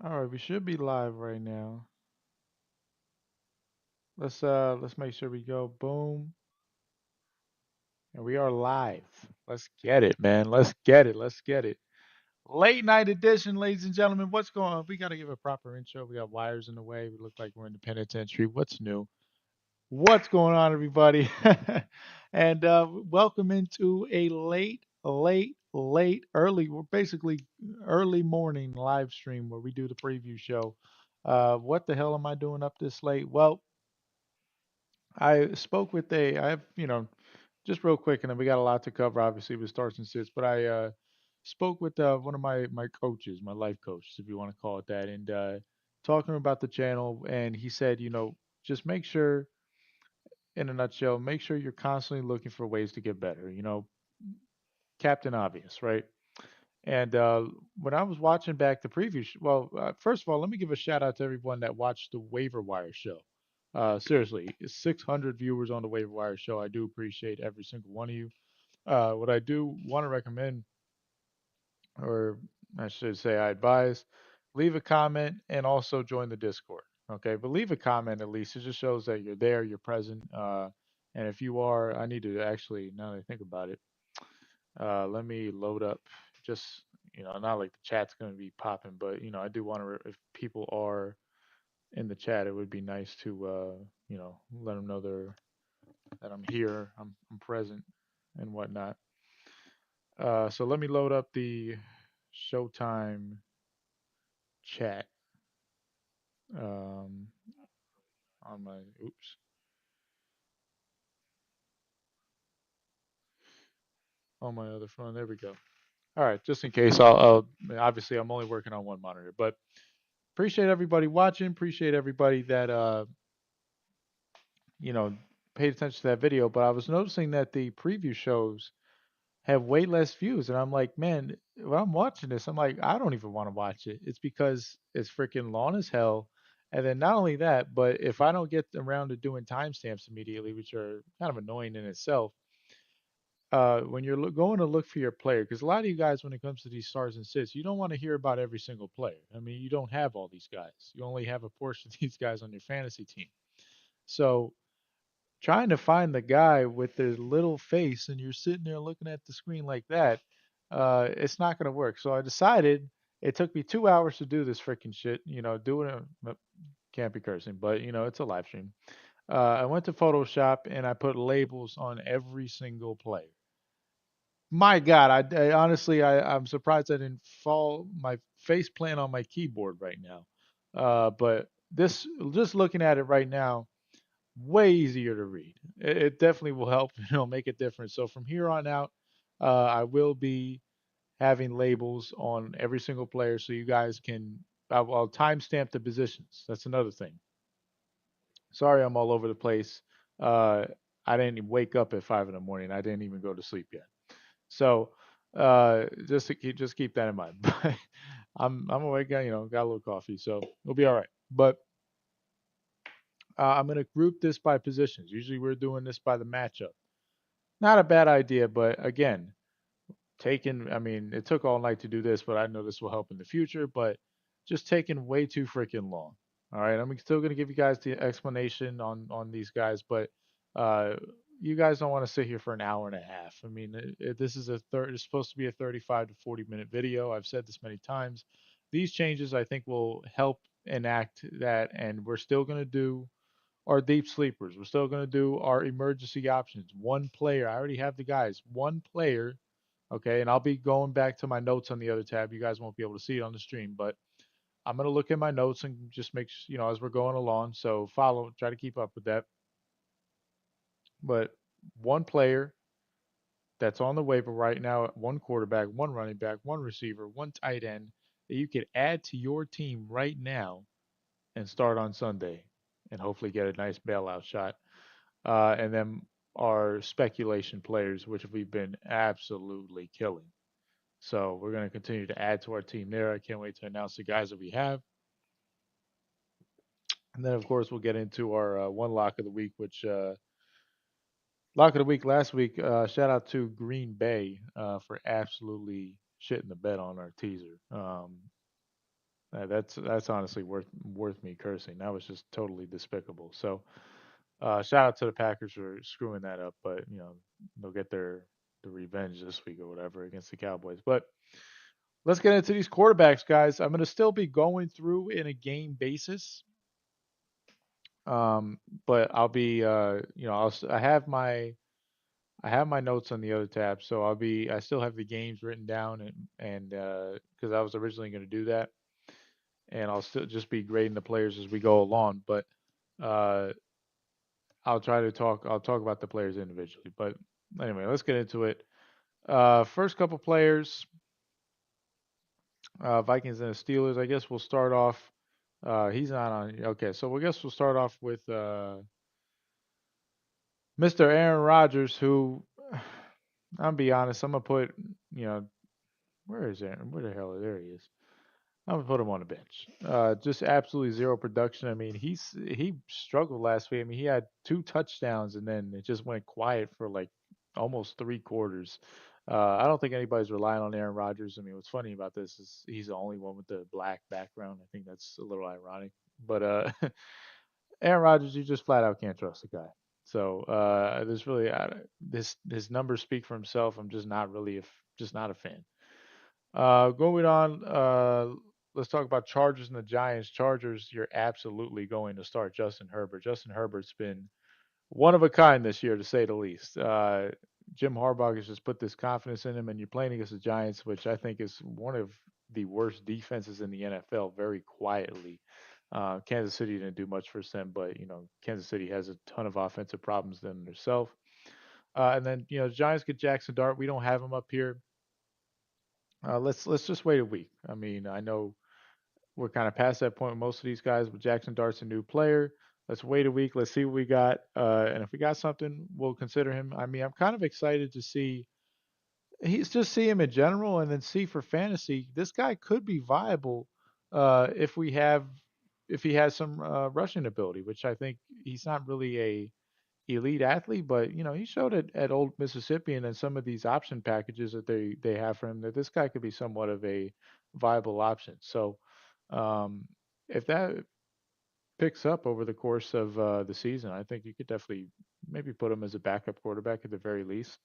All right, we should be live right now. Let's make sure we go boom, and we are live. Let's get it, man. Let's get it. Let's get it. Late night edition, ladies and gentlemen. What's going on? We got to give a proper intro. We got wires in the way. We look like we're in the penitentiary. What's new? What's going on, everybody? And welcome into a late, early. We're basically early morning live stream where we do the preview show. What the hell am I doing up this late? Well, I spoke with I have, just real quick, and then we got a lot to cover, obviously, with starts and sits, but I spoke with one of my coaches, my life coaches, if you want to call it that, and talking about the channel, and he said, just make sure, in a nutshell, make sure you're constantly looking for ways to get better, Captain Obvious, right? And when I was watching back the preview, first of all, let me give a shout out to everyone that watched the Waiver Wire show. Seriously, 600 viewers on the Waiver Wire show. I do appreciate every single one of you. What I do want to recommend, or I should say, I advise, leave a comment and also join the Discord. Okay, but leave a comment at least. It just shows that you're there, you're present. And if you are, I need to actually, now that I think about it, let me load up just, not like the chat's going to be popping, but, I do want to, if people are in the chat, it would be nice to, let them know that I'm here, I'm present and whatnot. So let me load up the Showtime chat um, on my, oops, on my other phone. There we go. All right, just in case, obviously I'm only working on one monitor, but appreciate everybody watching. Appreciate everybody that you know, paid attention to that video, but I was noticing that the preview shows have way less views. And I'm like, man, when I'm watching this, I'm like, I don't even want to watch it. It's because it's freaking long as hell. And then not only that, but if I don't get around to doing timestamps immediately, which are kind of annoying in itself, when you're going to look for your player, because a lot of you guys, when it comes to these stars and sits, you don't want to hear about every single player. I mean, you don't have all these guys. You only have a portion of these guys on your fantasy team. So trying to find the guy with the little face and you're sitting there looking at the screen like that, it's not going to work. So I decided it took me 2 hours to do this freaking shit. Doing it can't be cursing, but it's a live stream. I went to Photoshop and I put labels on every single player. My God, I honestly, I'm surprised I didn't fall my face plant on my keyboard right now. But this, just looking at it right now, way easier to read. It definitely will help, make a difference. So from here on out, I will be having labels on every single player so you guys can. I'll timestamp the positions. That's another thing. Sorry, I'm all over the place. Uh, I didn't wake up at 5 in the morning. I didn't even go to sleep yet. So just keep that in mind. But I'm awake. Got a little coffee, so we'll be all right. But I'm gonna group this by positions. Usually we're doing this by the matchup. Not a bad idea, but again, I mean, it took all night to do this, but I know this will help in the future, but just taking way too freaking long. All right, I'm still going to give you guys the explanation on these guys, but uh, you guys don't want to sit here for an hour and a half. I mean, this is it's supposed to be a 35 to 40-minute video. I've said this many times. These changes, I think, will help enact that, and we're still going to do our deep sleepers. We're still going to do our emergency options. One player. I already have the guys. One player. Okay. And I'll be going back to my notes on the other tab. You guys won't be able to see it on the stream, but I'm going to look at my notes and just make, as we're going along. So try to keep up with that. But one player that's on the waiver right now, one quarterback, one running back, one receiver, one tight end that you could add to your team right now and start on Sunday and hopefully get a nice bailout shot. And then our speculation players, which we've been absolutely killing. So we're going to continue to add to our team there. I can't wait to announce the guys that we have. And then, of course, we'll get into our one lock of the week, which lock of the week last week. Shout out to Green Bay for absolutely shitting the bed on our teaser. That's honestly worth me cursing. That was just totally despicable. So shout out to the Packers for screwing that up, but they'll get the revenge this week or whatever against the Cowboys. But let's get into these quarterbacks, guys. I'm gonna still be going through in a game basis, um, but I'll be I have my notes on the other tab, so I still have the games written down and because I was originally going to do that, and I'll still just be grading the players as we go along. But uh, I'll talk about the players individually. But anyway, let's get into it. First couple players, Vikings and the Steelers. I guess we'll start off. He's not on. Okay, so I guess we'll start off with Mr. Aaron Rodgers, who I'll be honest, I'm gonna put, you know, where is Aaron? Where the hell? There he is. I'm gonna put him on the bench. Just absolutely zero production. I mean, he struggled last week. I mean, he had two touchdowns and then it just went quiet for like almost three quarters. I don't think anybody's relying on Aaron Rodgers. I mean, what's funny about this is he's the only one with the black background. I think that's a little ironic. But Aaron Rodgers, you just flat out can't trust the guy. So there's really this his numbers speak for himself. I'm just not really just not a fan. Going on, let's talk about Chargers and the Giants. Chargers, you're absolutely going to start Justin Herbert. Justin Herbert's been one of a kind this year, to say the least. Jim Harbaugh has just put this confidence in him, and you're playing against the Giants, which I think is one of the worst defenses in the NFL, very quietly. Kansas City didn't do much for them, but Kansas City has a ton of offensive problems themselves. And then Giants get Jackson Dart. We don't have him up here. Let's just wait a week. I mean, I know we're kind of past that point with most of these guys, but Jackson Dart's a new player. Let's wait a week. Let's see what we got. And if we got something, we'll consider him. I mean, I'm kind of excited to see. He's just see him in general, and then see for fantasy. This guy could be viable if if he has some rushing ability, which I think he's not really a elite athlete, but he showed it at Old Mississippi and then some of these option packages that they have for him that this guy could be somewhat of a viable option. So um, if that picks up over the course of the season, I think you could definitely maybe put him as a backup quarterback at the very least.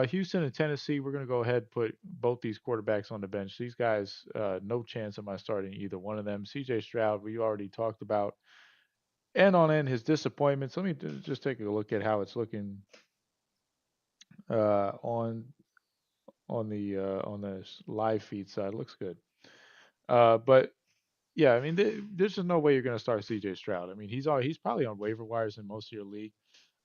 Houston and Tennessee, we're going to go ahead and put both these quarterbacks on the bench. These guys, no chance of my starting either one of them. CJ Stroud, we already talked about and on end his disappointments. Let me just take a look at how it's looking uh, on on the live feed side. Looks good. But yeah, I mean, there's just no way you're going to start C.J. Stroud. I mean, he's probably on waiver wires in most of your league.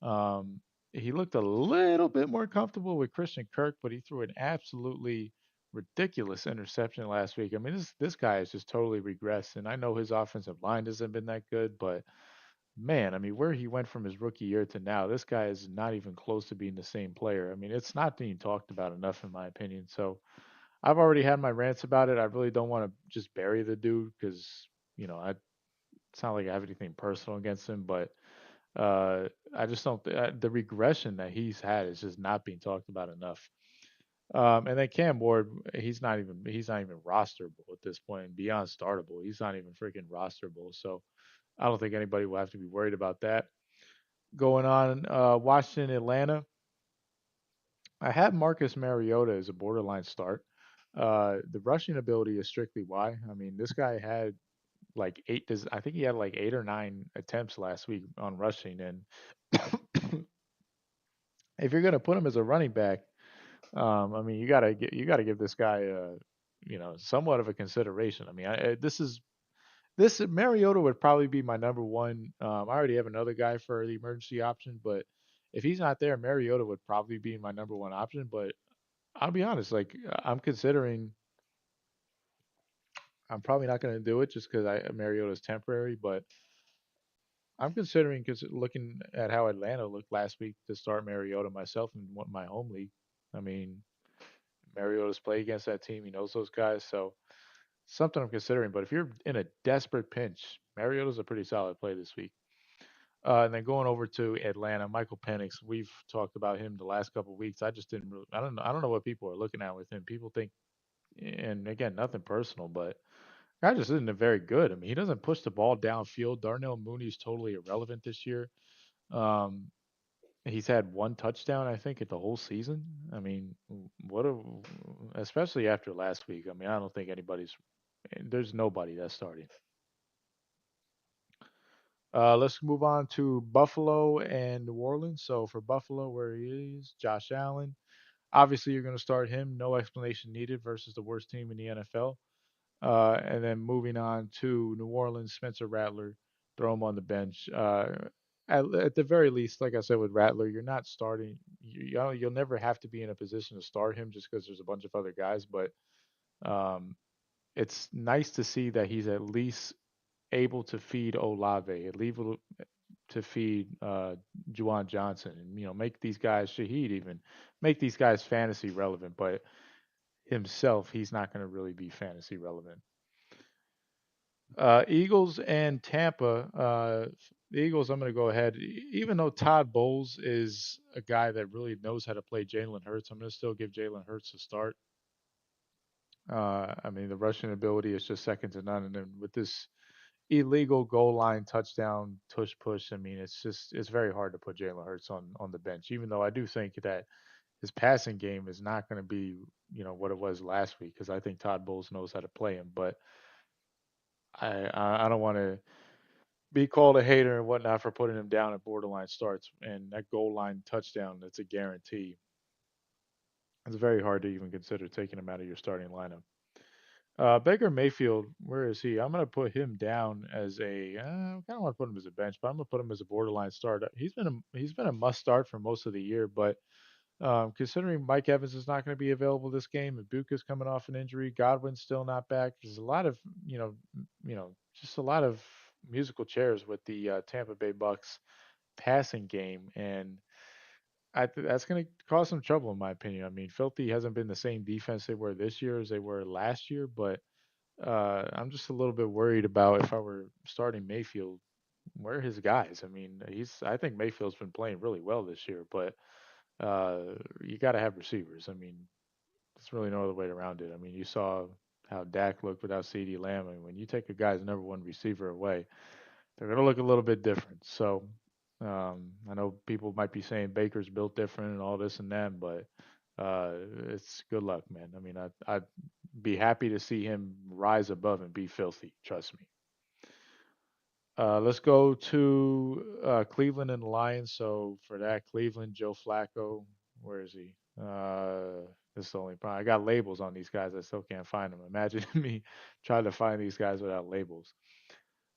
Um, he looked a little bit more comfortable with Christian Kirk, but he threw an absolutely ridiculous interception last week. I mean, this guy has just totally regressed, and I know his offensive line hasn't been that good, but man, I mean, where he went from his rookie year to now, this guy is not even close to being the same player. I mean, it's not being talked about enough, in my opinion. So I've already had my rants about it. I really don't want to just bury the dude because, it's not like I have anything personal against him, but I just don't. The regression that he's had is just not being talked about enough. And then Cam Ward, he's not even rosterable at this point. Beyond startable, he's not even freaking rosterable. So I don't think anybody will have to be worried about that going on. Washington, Atlanta. I have Marcus Mariota as a borderline start. The rushing ability is strictly why. I mean, this guy had like I think he had like 8 or 9 attempts last week on rushing. And if you're going to put him as a running back, I mean, you gotta give this guy, somewhat of a consideration. I mean, this Mariota would probably be my number one. I already have another guy for the emergency option, but if he's not there, Mariota would probably be my number one option. But I'll be honest, like I'm considering, I'm probably not going to do it just because Mariota is temporary, but I'm considering because looking at how Atlanta looked last week to start Mariota myself in my home league. I mean, Mariota's played against that team. He knows those guys, so something I'm considering. But if you're in a desperate pinch, Mariota's a pretty solid play this week. And then going over to Atlanta, Michael Penix. We've talked about him the last couple of weeks. I just didn't really. I don't know what people are looking at with him. People think, and again, nothing personal, but Guy just isn't very good. I mean, he doesn't push the ball downfield. Darnell Mooney's totally irrelevant this year. Um, he's had one touchdown, I think, at the whole season. I mean, what a, especially after last week. I mean, I don't think there's nobody that's starting. Let's move on to Buffalo and New Orleans. So for Buffalo, where he is, Josh Allen. Obviously, you're going to start him. No explanation needed versus the worst team in the NFL. And then moving on to New Orleans, Spencer Rattler, throw him on the bench. At the very least, like I said with Rattler, you're not starting. You'll never have to be in a position to start him just because there's a bunch of other guys. But um, it's nice to see that he's at least able to feed Olave, able to feed Juwan Johnson, and make these guys Shaheed even make these guys fantasy relevant. But himself, he's not going to really be fantasy relevant. Eagles and Tampa. The Eagles, I'm going to go ahead. Even though Todd Bowles is a guy that really knows how to play Jalen Hurts, I'm going to still give Jalen Hurts a start. I mean, the rushing ability is just second to none. And then with this illegal goal line touchdown tush push, I mean, it's very hard to put Jalen Hurts on the bench. Even though I do think that his passing game is not going to be what it was last week because I think Todd Bowles knows how to play him. But I don't want to be called a hater and whatnot for putting him down at borderline starts. And that goal line touchdown, that's a guarantee. It's very hard to even consider taking him out of your starting lineup. Baker Mayfield, where is he? I'm going to put him down as I kind of want to put him as a bench, but I'm going to put him as a borderline start. He's been a must start for most of the year, but considering Mike Evans is not going to be available this game, Ibuka's coming off an injury, Godwin's still not back. There's a lot of just a lot of musical chairs with the Tampa Bay Bucks passing game, and that's going to cause some trouble in my opinion. I mean, Filthy hasn't been the same defense they were this year as they were last year, but I'm just a little bit worried about if I were starting Mayfield, where are his guys? I mean, I think Mayfield's been playing really well this year, but you got to have receivers. I mean, there's really no other way around it. I mean, you saw how Dak looked without CeeDee Lamb, and when you take a guy's number one receiver away, they're going to look a little bit different. So I know people might be saying Baker's built different and all this and that, but uh, it's good luck, man. I mean, I'd be happy to see him rise above and be filthy. Trust me. Let's go to Cleveland and the Lions. So for that, Cleveland, Joe Flacco, where is he? This is the only problem. I got labels on these guys. I still can't find them. Imagine me trying to find these guys without labels.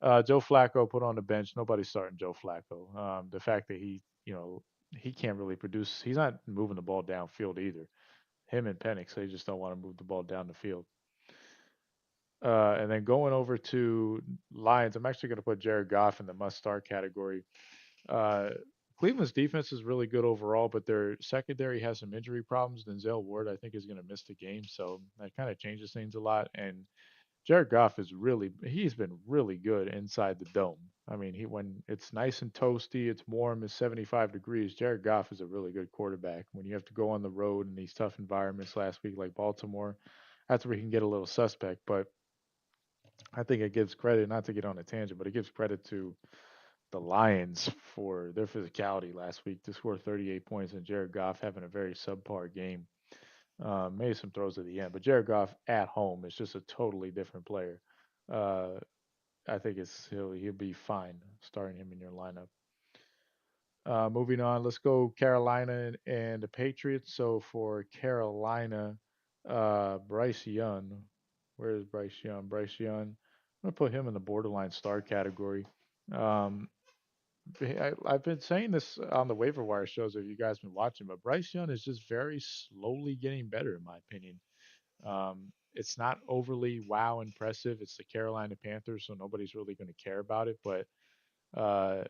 Joe Flacco put on the bench. Nobody's starting Joe Flacco. The fact that he can't really produce. He's not moving the ball downfield either. Him and Penix, they just don't want to move the ball down the field. And then going over to Lions, I'm actually going to put Jared Goff in the must start category. Uh, Cleveland's defense is really good overall, but their secondary has some injury problems. Denzel Ward, I think, is going to miss the game, so that kind of changes things a lot. And Jared Goff he's been really good inside the dome. I mean, when it's nice and toasty, it's warm, it's 75 degrees. Jared Goff is a really good quarterback. When you have to go on the road in these tough environments last week, like Baltimore, that's where he can get a little suspect. But I think it gives credit, not to get on a tangent, but it gives credit to the Lions for their physicality last week to score 38 points and Jared Goff having a very subpar game. Made some throws at the end, but Jared Goff at home is just a totally different player. Uh, I think he'll be fine starting him in your lineup. Moving on, let's go Carolina and the Patriots. So for Carolina, Bryce Young, where is Bryce Young? Bryce Young, I'm gonna put him in the borderline star category. Um, I've been saying this on the waiver wire shows if you guys been watching, but Bryce Young is just very slowly getting better, in my opinion. It's not overly wow impressive. It's the Carolina Panthers, so nobody's really going to care about it. But uh,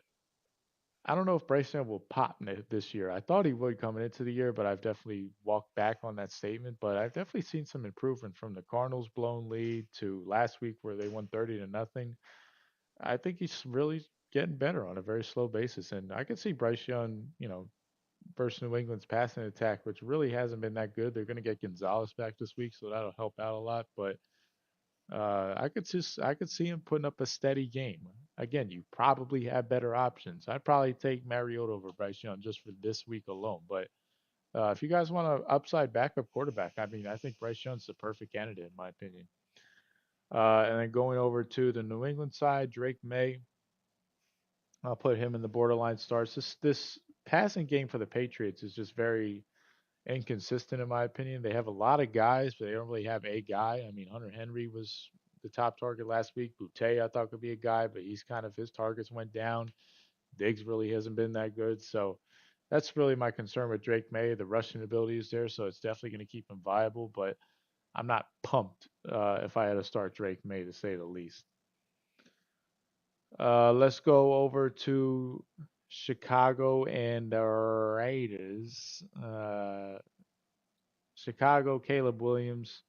I don't know if Bryce Young will pop this year. I thought he would coming into the year, but I've definitely walked back on that statement. But I've definitely seen some improvement from the Cardinals' blown lead to last week where they won 30-0. I think he's really getting better on a very slow basis, and I could see Bryce Young, versus New England's passing attack, which really hasn't been that good. They're going to get Gonzalez back this week, so that'll help out a lot. But I could see him putting up a steady game. Again, you probably have better options. I'd probably take Mariota over Bryce Young just for this week alone. But if you guys want an upside backup quarterback, I mean, I think Bryce Young's the perfect candidate in my opinion. And then going over to the New England side, Drake May, I'll put him in the borderline starts. This passing game for the Patriots is just very inconsistent in my opinion. They have a lot of guys, but they don't really have a guy. I mean, Hunter Henry was the top target last week. Boutte I thought could be a guy, but he's kind of his targets went down. Diggs really hasn't been that good, so that's really my concern with Drake May. The rushing ability is there, so it's definitely going to keep him viable. But I'm not pumped if I had to start Drake May to say the least. Let's go over to Chicago and the Raiders. Chicago, Caleb Williams.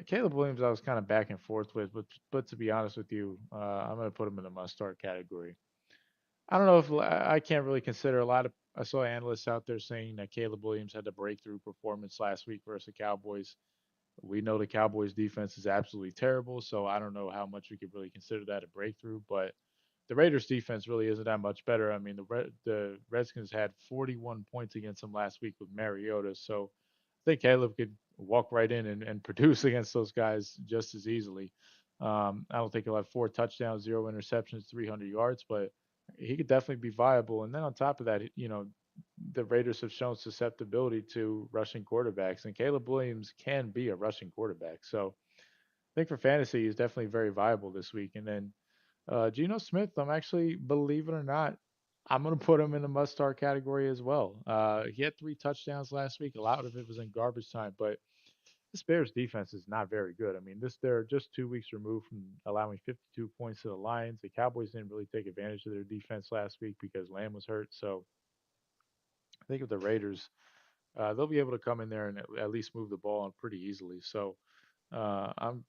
Caleb Williams, I was kind of back and forth with, but to be honest with you, I'm going to put him in the must start category. I don't know if I can't really consider a lot of. I saw analysts out there saying that Caleb Williams had the breakthrough performance last week versus the Cowboys. We know the Cowboys defense is absolutely terrible, so I don't know how much we could really consider that a breakthrough. But the Raiders defense really isn't that much better. I mean, the Redskins had 41 points against them last week with Mariota, so I think Caleb could walk right in and produce against those guys just as easily. I don't think he'll have 4 touchdowns, 0 interceptions, 300 yards, but he could definitely be viable. And then on top of that, the Raiders have shown susceptibility to rushing quarterbacks, and Caleb Williams can be a rushing quarterback. So I think for fantasy, he's definitely very viable this week. And then Geno Smith, I'm actually, believe it or not, I'm going to put him in the must start category as well. He had 3 touchdowns last week. A lot of it was in garbage time, but this Bears defense is not very good. I mean, they're just 2 weeks removed from allowing 52 points to the Lions. The Cowboys didn't really take advantage of their defense last week because Lamb was hurt. So I think with the Raiders, they'll be able to come in there and at least move the ball on pretty easily. So uh, I'm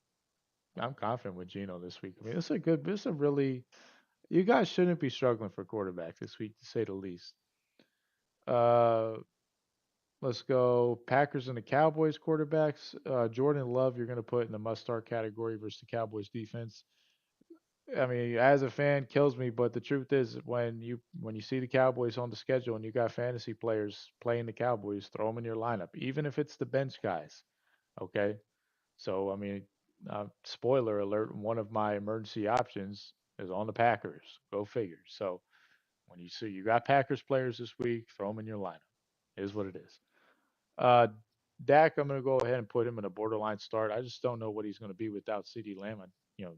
I'm confident with Geno this week. I mean, this is a really you guys shouldn't be struggling for quarterback this week to say the least. Uh, let's go Packers and the Cowboys quarterbacks. Jordan Love, you're going to put in the must start category versus the Cowboys defense. I mean, as a fan, kills me, but the truth is, when you see the Cowboys on the schedule and you got fantasy players playing the Cowboys, throw them in your lineup, even if it's the bench guys. Okay, so I mean, spoiler alert: one of my emergency options is on the Packers. Go figure. So when you see you got Packers players this week, throw them in your lineup. Is what it is. Uh, Dak, I'm going to go ahead and put him in a borderline start. I just don't know what he's going to be without CD Lamb. I, you know,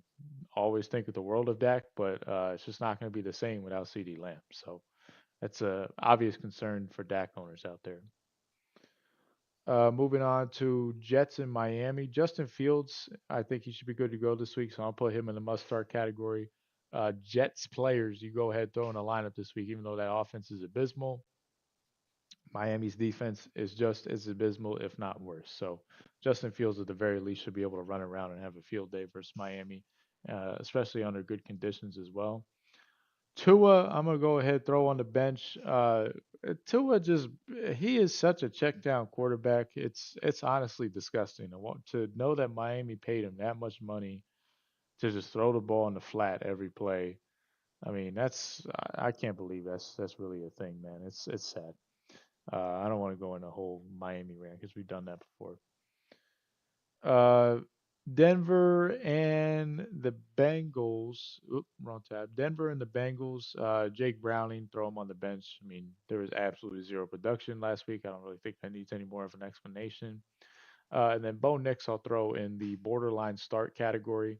always think of the world of Dak, but it's just not going to be the same without CD Lamb. So that's a obvious concern for Dak owners out there. Moving on to Jets in Miami. Justin Fields, I think he should be good to go this week, so I'll put him in the must start category. Jets players, you go ahead throw in a lineup this week, even though that offense is abysmal. Miami's defense is just as abysmal, if not worse. So Justin Fields, at the very least, should be able to run around and have a field day versus Miami, especially under good conditions as well. Tua, I'm gonna go ahead throw on the bench. Tua just he is such a check down quarterback. It's honestly disgusting. To know that Miami paid him that much money to just throw the ball in the flat every play. I mean, I can't believe that's really a thing, man. It's sad. I don't want to go in a whole Miami rant because we've done that before. Uh, Denver and the Bengals. Oop, wrong tab. Denver and the Bengals. Jake Browning, throw him on the bench. I mean, there was absolutely zero production last week. I don't really think that needs any more of an explanation. And then Bo Nix, I'll throw in the borderline start category.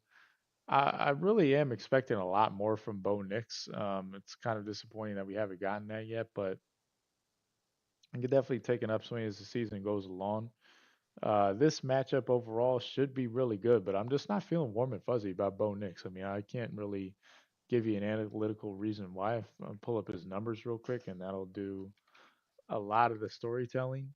I really am expecting a lot more from Bo Nix. It's kind of disappointing that we haven't gotten that yet, but I could definitely take an upswing as the season goes along. This matchup overall should be really good, but I'm just not feeling warm and fuzzy about Bo Nix. I mean, I can't really give you an analytical reason why. I'll pull up his numbers real quick, and that'll do a lot of the storytelling.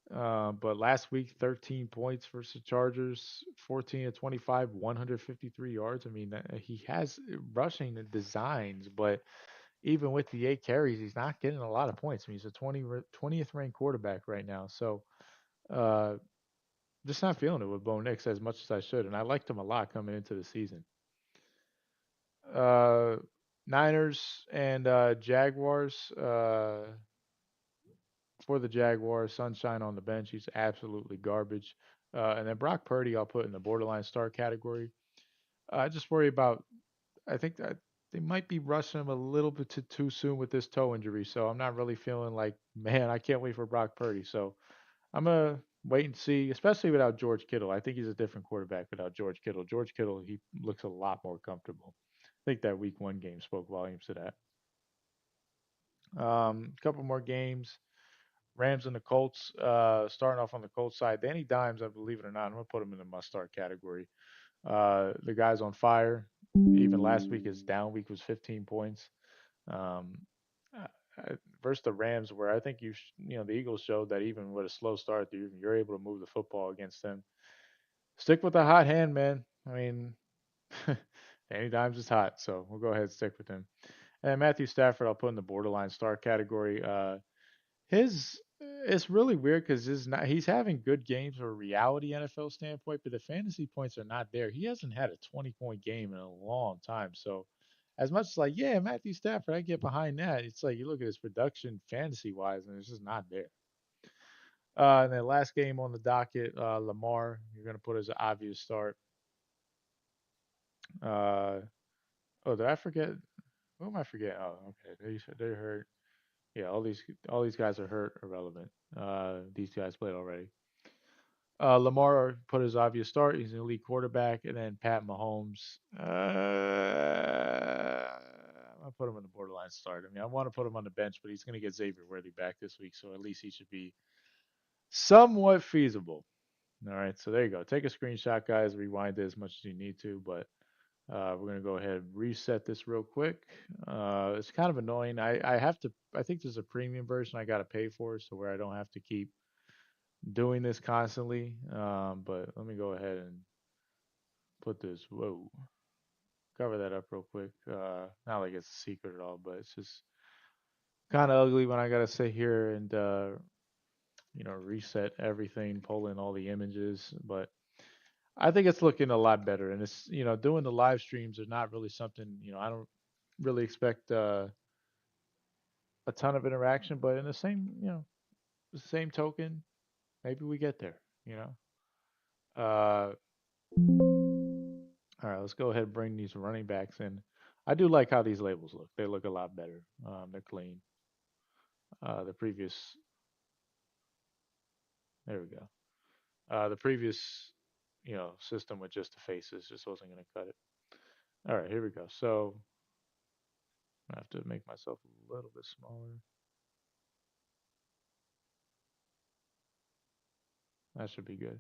But last week, 13 points versus the Chargers, 14 to 25, 153 yards. I mean, he has rushing designs, but even with the 8 carries, he's not getting a lot of points. I mean, he's a 20th ranked quarterback right now. So, uh, Just not feeling it with Bo Nix as much as I should, and I liked him a lot coming into the season. Uh, Niners and Jaguars. For the Jaguars, Sunshine on the bench. He's absolutely garbage. And then Brock Purdy, I'll put in the borderline start category. I just worry about. I think that they might be rushing him a little bit too soon with this toe injury. So I'm not really feeling like, man, I can't wait for Brock Purdy. So I'm gonna wait and see, especially without George Kittle. I think he's a different quarterback without George Kittle. George Kittle, he looks a lot more comfortable. I think that Week 1 game spoke volumes to that. A couple more games. Rams and the Colts. Starting off on the Colts side, Danny Dimes, I believe it or not, I'm gonna put him in the must-start category. The guy's on fire. Even last week, his down week was 15 points. Um, versus the Rams, where I think the Eagles showed that even with a slow start, you're able to move the football against them. Stick with the hot hand, man. I mean, Danny Dimes is hot, so we'll go ahead and stick with him. And Matthew Stafford, I'll put in the borderline star category. His It's really weird because he's having good games from a reality NFL standpoint, but the fantasy points are not there. He hasn't had a 20-point game in a long time. So as much as like, yeah, Matthew Stafford, I get behind that. It's like you look at his production fantasy wise, and it's just not there. And then last game on the docket, Lamar, you're gonna put as an obvious start. Uh, oh, did I forget? Who am I forgetting? Oh, okay, they're hurt. Yeah, all these guys are hurt, irrelevant. These guys played already. Lamar put his obvious start. He's an elite quarterback, and then Pat Mahomes. I'm gonna put him in the borderline start. I mean, I want to put him on the bench, but he's gonna get Xavier Worthy back this week, so at least he should be somewhat feasible. All right, so there you go. Take a screenshot, guys. Rewind it as much as you need to, but we're gonna go ahead and reset this real quick. It's kind of annoying. I have to. I think there's a premium version I gotta pay for, so where I don't have to keep doing this constantly. But let me go ahead and put this. Whoa, cover that up real quick. Not like it's a secret at all, but it's just kind of ugly when I gotta sit here and reset everything, pull in all the images. But I think it's looking a lot better, and it's doing the live streams are not really something I don't really expect a ton of interaction, but in the same token, maybe we get there. You know. Uh, All right, let's go ahead and bring these running backs in. I do like how these labels look. They look a lot better. They're clean. The previous, there we go. The previous, system with just the faces just wasn't going to cut it. All right, here we go. So I have to make myself a little bit smaller. That should be good.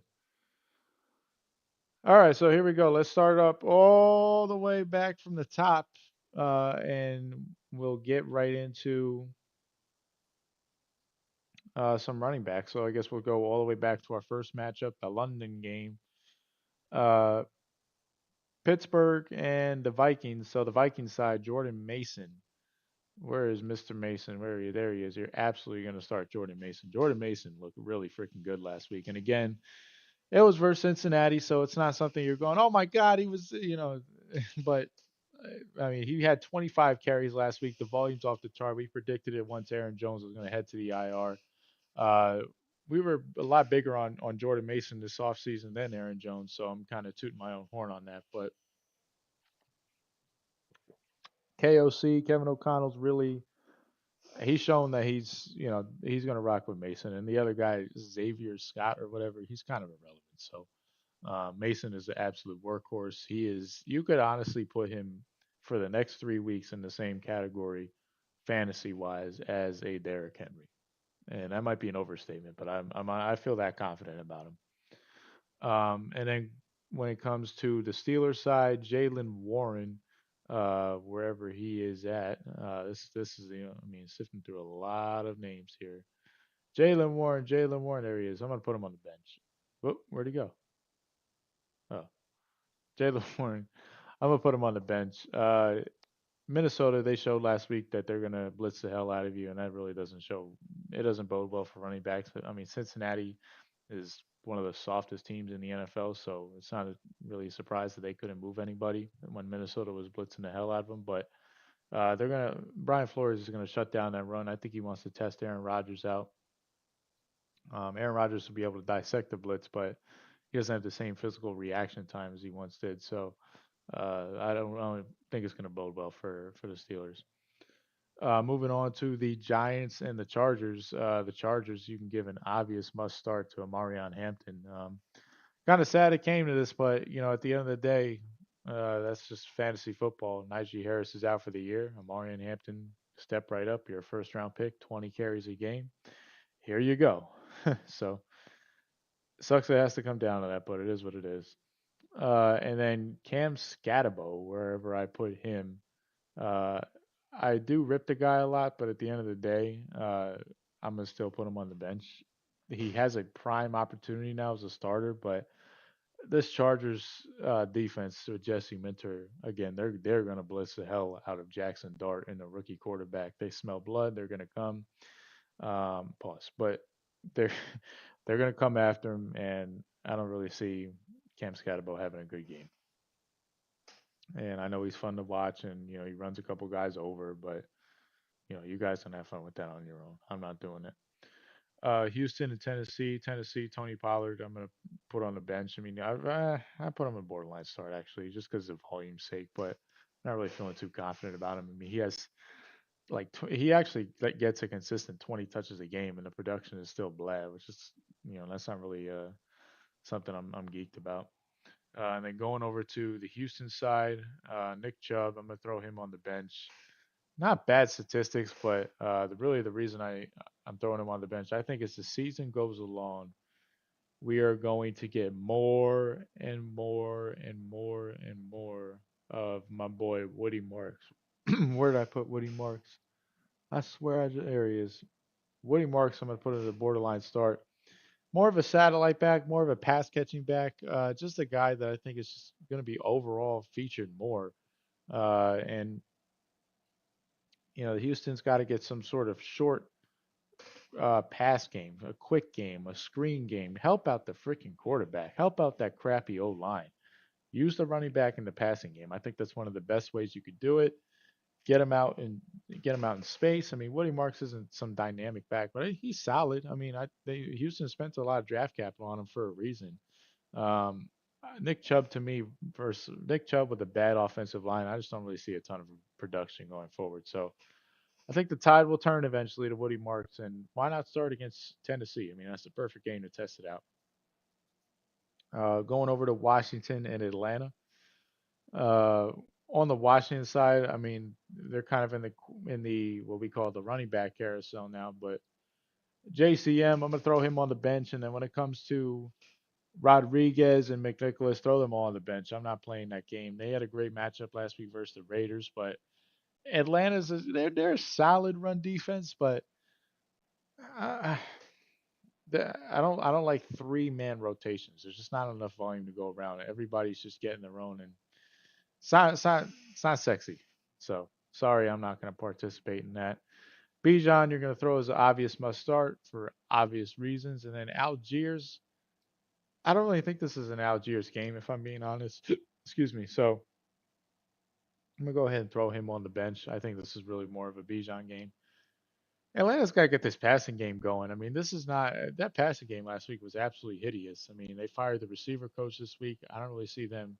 All right, so here we go. Let's start up all the way back from the top, and we'll get right into some running backs. So I guess we'll go all the way back to our first matchup, the London game. Uh, Pittsburgh and the Vikings. So the Vikings side, Jordan Mason. Where is Mr. Mason? Where are you? There he is. You're absolutely going to start Jordan Mason. Jordan Mason looked really freaking good last week. And again, it was versus Cincinnati, so it's not something you're going, oh my God, he was, but I mean, he had 25 carries last week. The volume's off the chart. We predicted it once Aaron Jones was going to head to the IR. Uh, we were a lot bigger on Jordan Mason this offseason than Aaron Jones, so I'm kind of tooting my own horn on that. But KOC, Kevin O'Connell's really he's shown that he's going to rock with Mason, and the other guy Xavier Scott or whatever, he's kind of irrelevant. So Mason is the absolute workhorse. He is. You could honestly put him for the next 3 weeks in the same category, fantasy wise, as a Derrick Henry, and that might be an overstatement, but I feel that confident about him. And then when it comes to the Steelers side, Jalen Warren, wherever he is at, this is I mean sifting through a lot of names here. Jalen Warren, there he is. I'm gonna put him on the bench. Whoop, where'd he go? Oh, Jalen Warren. I'm gonna put him on the bench. Minnesota, they showed last week that they're gonna blitz the hell out of you, and that really doesn't show. It doesn't bode well for running backs. But I mean, Cincinnati is one of the softest teams in the NFL, so it's not really a surprise that they couldn't move anybody when Minnesota was blitzing the hell out of them. But Brian Flores is gonna shut down that run. I think he wants to test Aaron Rodgers out. Aaron Rodgers will be able to dissect the blitz, but he doesn't have the same physical reaction time as he once did. So I don't think it's going to bode well for the Steelers. Moving on to the Giants and the Chargers. The Chargers, you can give an obvious must start to Amarion Hampton. Kind of sad it came to this, but at the end of the day, that's just fantasy football. Najee Harris is out for the year. Amarion Hampton, step right up. You're a first round pick, 20 carries a game. Here you go. So sucks it has to come down to that, but it is what it is. And then Cam Scatabo, wherever I put him, uh, I do rip the guy a lot, but at the end of the day, I'm gonna still put him on the bench. He has a prime opportunity now as a starter, but this Chargers defense with Jesse Minter again, they're gonna blitz the hell out of Jackson Dart and the rookie quarterback. They smell blood. They're gonna come. Pause. But they're they're gonna come after him, and I don't really see Cam Scatabo having a good game. And I know he's fun to watch, and he runs a couple guys over, but you guys can have fun with that on your own. I'm not doing it. Houston and Tennessee. Tennessee, Tony Pollard. I'm gonna put on the bench. I mean, I put him in borderline start actually, just because of volume's sake, but not really feeling too confident about him. I mean, he has like he actually gets a consistent 20 touches a game, and the production is still blah, which is that's not really something I'm geeked about. And then going over to the Houston side, Nick Chubb, I'm gonna throw him on the bench. Not bad statistics, but the reason I'm throwing him on the bench, I think as the season goes along, we are going to get more and more and more and more of my boy Woody Marks. Where did I put Woody Marks? I swear there he is. Woody Marks, I'm gonna put it at a borderline start. More of a satellite back, more of a pass catching back. Just a guy that I think is just going to be overall featured more. And Houston's got to get some sort of short pass game, a quick game, a screen game. Help out the freaking quarterback. Help out that crappy O line. Use the running back in the passing game. I think that's one of the best ways you could do it. Get him out and get him out in space. I mean, Woody Marks isn't some dynamic back, but he's solid. I mean, Houston spent a lot of draft capital on him for a reason. Um, Nick Chubb to me versus Nick Chubb with a bad offensive line, I just don't really see a ton of production going forward. So I think the tide will turn eventually to Woody Marks, and why not start against Tennessee? I mean, that's the perfect game to test it out. Going over to Washington and Atlanta. Uh, on the Washington side, I mean, they're kind of in the what we call the running back carousel now, but JCM, I'm gonna throw him on the bench, and then when it comes to Rodriguez and McNicholas, throw them all on the bench. I'm not playing that game. They had a great matchup last week versus the Raiders, but they're a solid run defense, but uh, I don't like 3-man rotations. There's just not enough volume to go around. Everybody's just getting their own, and it's not sexy. So sorry, I'm not going to participate in that. Bijan, you're going to throw as an obvious must start for obvious reasons, and then Algiers. I don't really think this is an Algiers game, if I'm being honest. Excuse me. So I'm gonna go ahead and throw him on the bench. I think this is really more of a Bijan game. Atlanta's got to get this passing game going. I mean, this is not that passing game last week was absolutely hideous. I mean, they fired the receiver coach this week. I don't really see them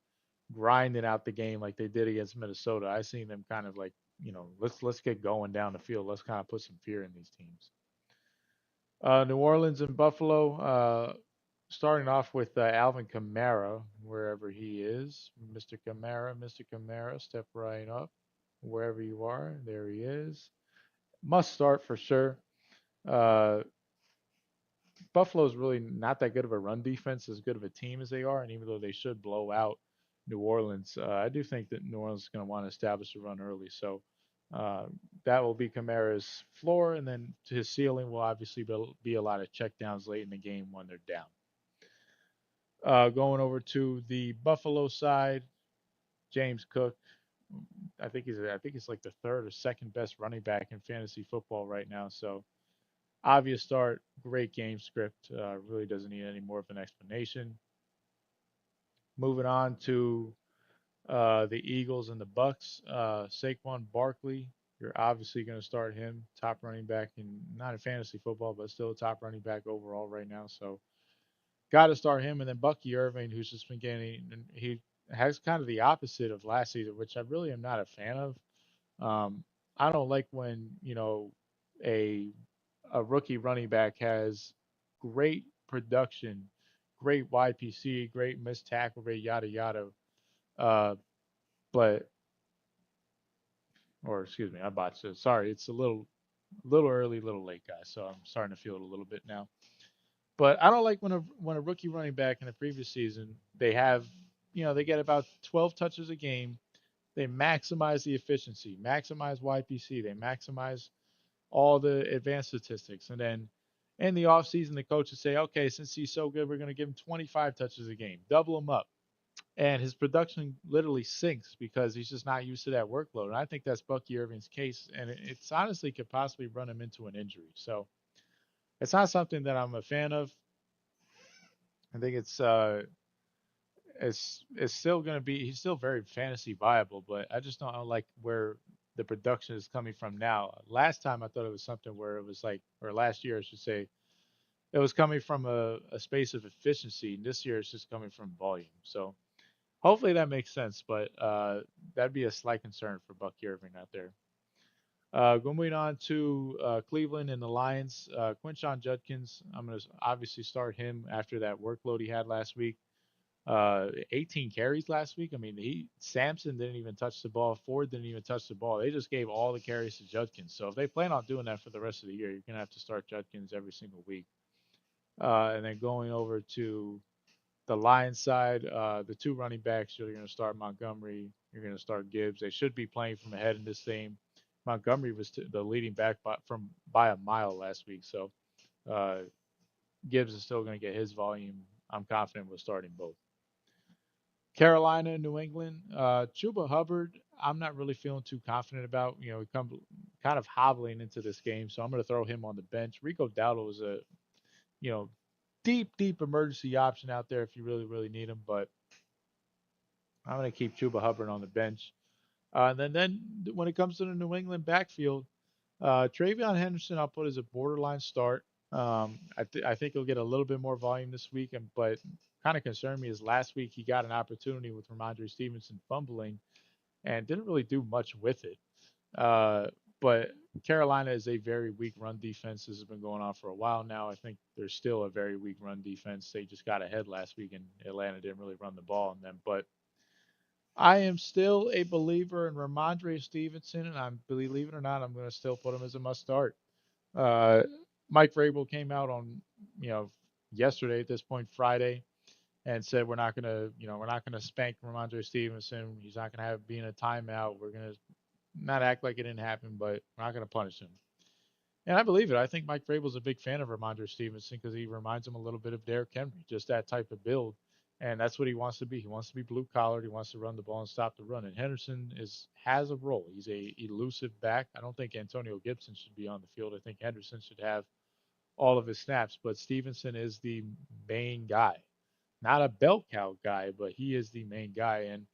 grinding out the game like they did against Minnesota. I seen them kind of like, let's get going down the field. Let's kind of put some fear in these teams. New Orleans and Buffalo. Starting off with Alvin Kamara, wherever he is. Mr. Kamara, step right up. Wherever you are, there he is. Must start for sure. Uh, Buffalo's really not that good of a run defense, as good of a team as they are, and even though they should blow out New Orleans, I do think that New Orleans is going to want to establish a run early. So uh, that will be Kamara's floor, and then his ceiling will obviously be a lot of checkdowns late in the game when they're down. Going over to the Buffalo side, James Cook. I think he's like the third or second best running back in fantasy football right now. So Obvious start, great game script. Really doesn't need any more of an explanation. Moving on to the Eagles and the Bucks. Saquon Barkley, you're obviously going to start him, top running back in not in fantasy football, but still a top running back overall right now. So got to start him, and then Bucky Irving, who's just been getting, he has kind of the opposite of last season, which I really am not a fan of. Um, I don't like when a a rookie running back has great production, great YPC, great missed tackle rate, yada yada. Uh, but or excuse me, I botched it. Sorry, it's a little early, little late, guys. So I'm starting to feel it a little bit now. But I don't like when a rookie running back in the previous season they have they get about 12 touches a game. They maximize the efficiency, maximize YPC, they maximize all the advanced statistics, and then in the offseason the coaches say, okay, since he's so good, we're going to give him 25 touches a game, double him up, and his production literally sinks because he's just not used to that workload. And I think that's Bucky Irving's case, and it's honestly could possibly run him into an injury. So it's not something that I'm a fan of. I think it's still going to be he's still very fantasy viable, but I just don't like where the production is coming from now. Last time I thought it was something where it was like, or last year I should say, it was coming from a space of efficiency. And this year it's just coming from volume. So hopefully that makes sense, but that'd be a slight concern for Bucky Irving out there. Going on to Cleveland and the Lions, Quinshon Judkins. I'm going to obviously start him after that workload he had last week. 18 carries last week. I mean, Samson didn't even touch the ball. Ford didn't even touch the ball. They just gave all the carries to Judkins. So if they plan on doing that for the rest of the year, you're gonna have to start Judkins every single week. And then going over to the Lions side, the two running backs, you're gonna start Montgomery. You're gonna start Gibbs. They should be playing from ahead in this game. Montgomery was the leading back by a mile last week. So uh, Gibbs is still going to get his volume. I'm confident we're starting both. Carolina, New England, Chuba Hubbard. I'm not really feeling too confident about. He come kind of hobbling into this game, so I'm going to throw him on the bench. Rico Dowdle is a you know deep emergency option out there if you really need him, but I'm going to keep Chuba Hubbard on the bench. And then when it comes to the New England backfield, Travion Henderson I'll put as a borderline start. I think he'll get a little bit more volume this week, but kind of concerned me is last week he got an opportunity with Ramondre Stevenson fumbling and didn't really do much with it. Uh, but Carolina is a very weak run defense. This has been going on for a while now. I think there's still a very weak run defense. They just got ahead last week, and Atlanta didn't really run the ball on them. But I am still a believer in Ramondre Stevenson, and I'm believe it or not, I'm going to still put him as a must start. Uh, Mike Vrabel came out on you know yesterday at this point Friday and said we're not gonna spank Ramondre Stevenson. He's not gonna have be in a timeout. We're gonna not act like it didn't happen, but we're not gonna punish him. And I believe it. I think Mike Vrabel's a big fan of Ramondre Stevenson because he reminds him a little bit of Derrick Henry, just that type of build. And that's what he wants to be. He wants to be blue collared. He wants to run the ball and stop the run. And Henderson has a role. He's a elusive back. I don't think Antonio Gibson should be on the field. I think Henderson should have all of his snaps. But Stevenson is the main guy, not a bell cow guy, but he is the main guy. And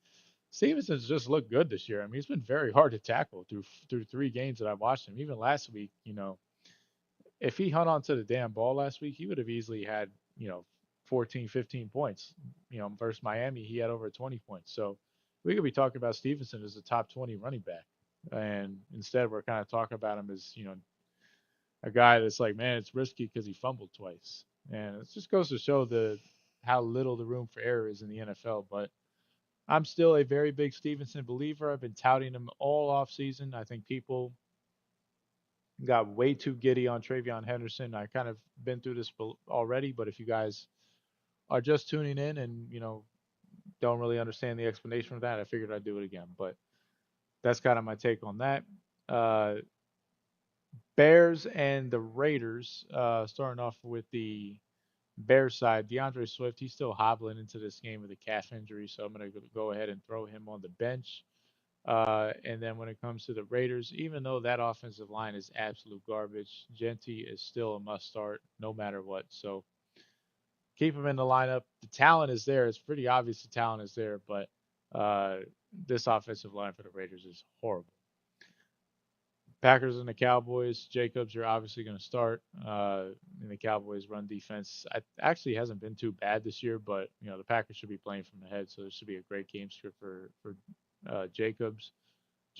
Stevenson's just looked good this year. I mean, he's been very hard to tackle through 3 games that I've watched him. Even last week, if he hung on to the damn ball last week, he would have easily had, 14, 15 points. Versus Miami, he had over 20 points. So we could be talking about Stevenson as a top 20 running back. And instead, we're kind of talking about him as, a guy that's like, man, it's risky because he fumbled twice. And it just goes to show how little the room for error is in the NFL. But I'm still a very big Stevenson believer. I've been touting him all off season. I think people got way too giddy on Travion Henderson. I kind of been through this already, but if you guys are just tuning in and don't really understand the explanation of that, I figured I'd do it again. But that's kind of my take on that. Uh, Bears and the Raiders. Starting off with the Bears side, DeAndre Swift, he's still hobbling into this game with a calf injury, so I'm going to go ahead and throw him on the bench. And then when it comes to the Raiders, even though that offensive line is absolute garbage, Genty is still a must start no matter what. So keep him in the lineup. The talent is there. It's pretty obvious the talent is there, but uh, this offensive line for the Raiders is horrible. Packers and the Cowboys. Jacobs, you're obviously going to start. In the Cowboys' run defense, actually hasn't been too bad this year, but the Packers should be playing from ahead, so this should be a great game script for Jacobs.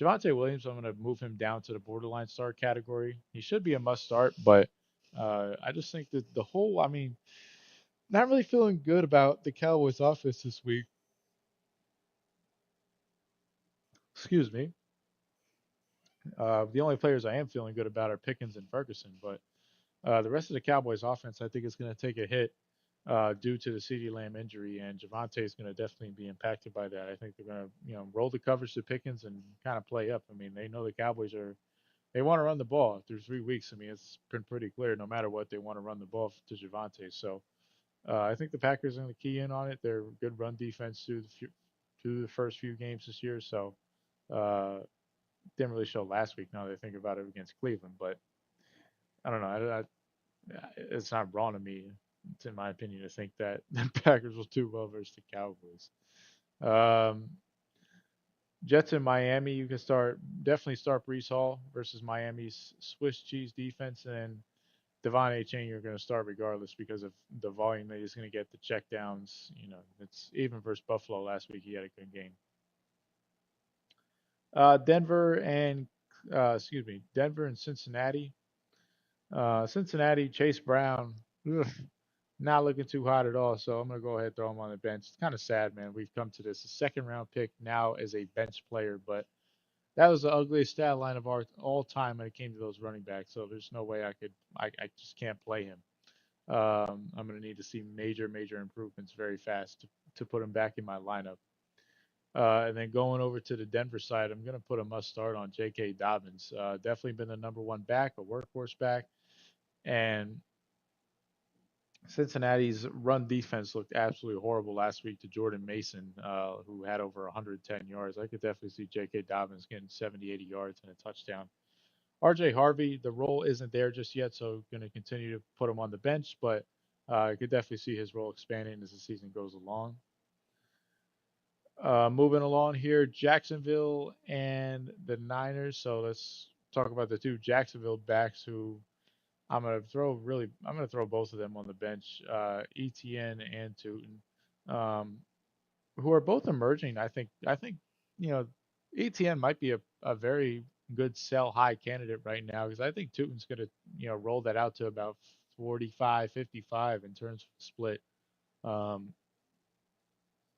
Javonte Williams, I'm going to move him down to the borderline start category. He should be a must start, but I just think that I mean, not really feeling good about the Cowboys' offense this week. Excuse me. The only players I am feeling good about are Pickens and Ferguson, but the rest of the Cowboys' offense, I think, is going to take a hit due to the CeeDee Lamb injury, and Javonte is going to definitely be impacted by that. I think they're going to, roll the coverage to Pickens and kind of play up. I mean, they know the Cowboys are they want to run the ball through 3 weeks. I mean, it's been pretty clear. No matter what, they want to run the ball to Javonte. So I think the Packers are going to key in on it. They're a good run defense through the first few games this year. So uh, didn't really show last week. Now that I think about it against Cleveland, but I don't know. It's not wrong to me, it's in my opinion, to think that the Packers will do well versus the Cowboys. Um, Jets in Miami, you can definitely start Brees Hall versus Miami's Swiss cheese defense, and Devon A. Chain you're going to start regardless because of the volume that he's going to get, the checkdowns. It's even versus Buffalo last week. He had a good game. Denver and Denver and Cincinnati. Cincinnati, Chase Brown, ugh, not looking too hot at all. So I'm going to go ahead and throw him on the bench. It's kind of sad, man. We've come to this. A second round pick now as a bench player, but that was the ugliest stat line of our all time when it came to those running backs. So there's no way I just can't play him. I'm going to need to see major, major improvements very fast to put him back in my lineup. And then going over to the Denver side, I'm going to put a must start on J.K. Dobbins. Definitely been the number one back, a workhorse back. And Cincinnati's run defense looked absolutely horrible last week to Jordan Mason, who had over 110 yards. I could definitely see J.K. Dobbins getting 70, 80 yards and a touchdown. RJ Harvey, the role isn't there just yet, so going to continue to put him on the bench, but I could definitely see his role expanding as the season goes along. Moving along here, Jacksonville and the Niners. So let's talk about the two Jacksonville backs who I'm gonna throw both of them on the bench, ETN and Tootin, um, who are both emerging. I think you know ETN might be a very good sell high candidate right now because I think Tootin's gonna roll that out to about 45, 55 in terms of split. Um,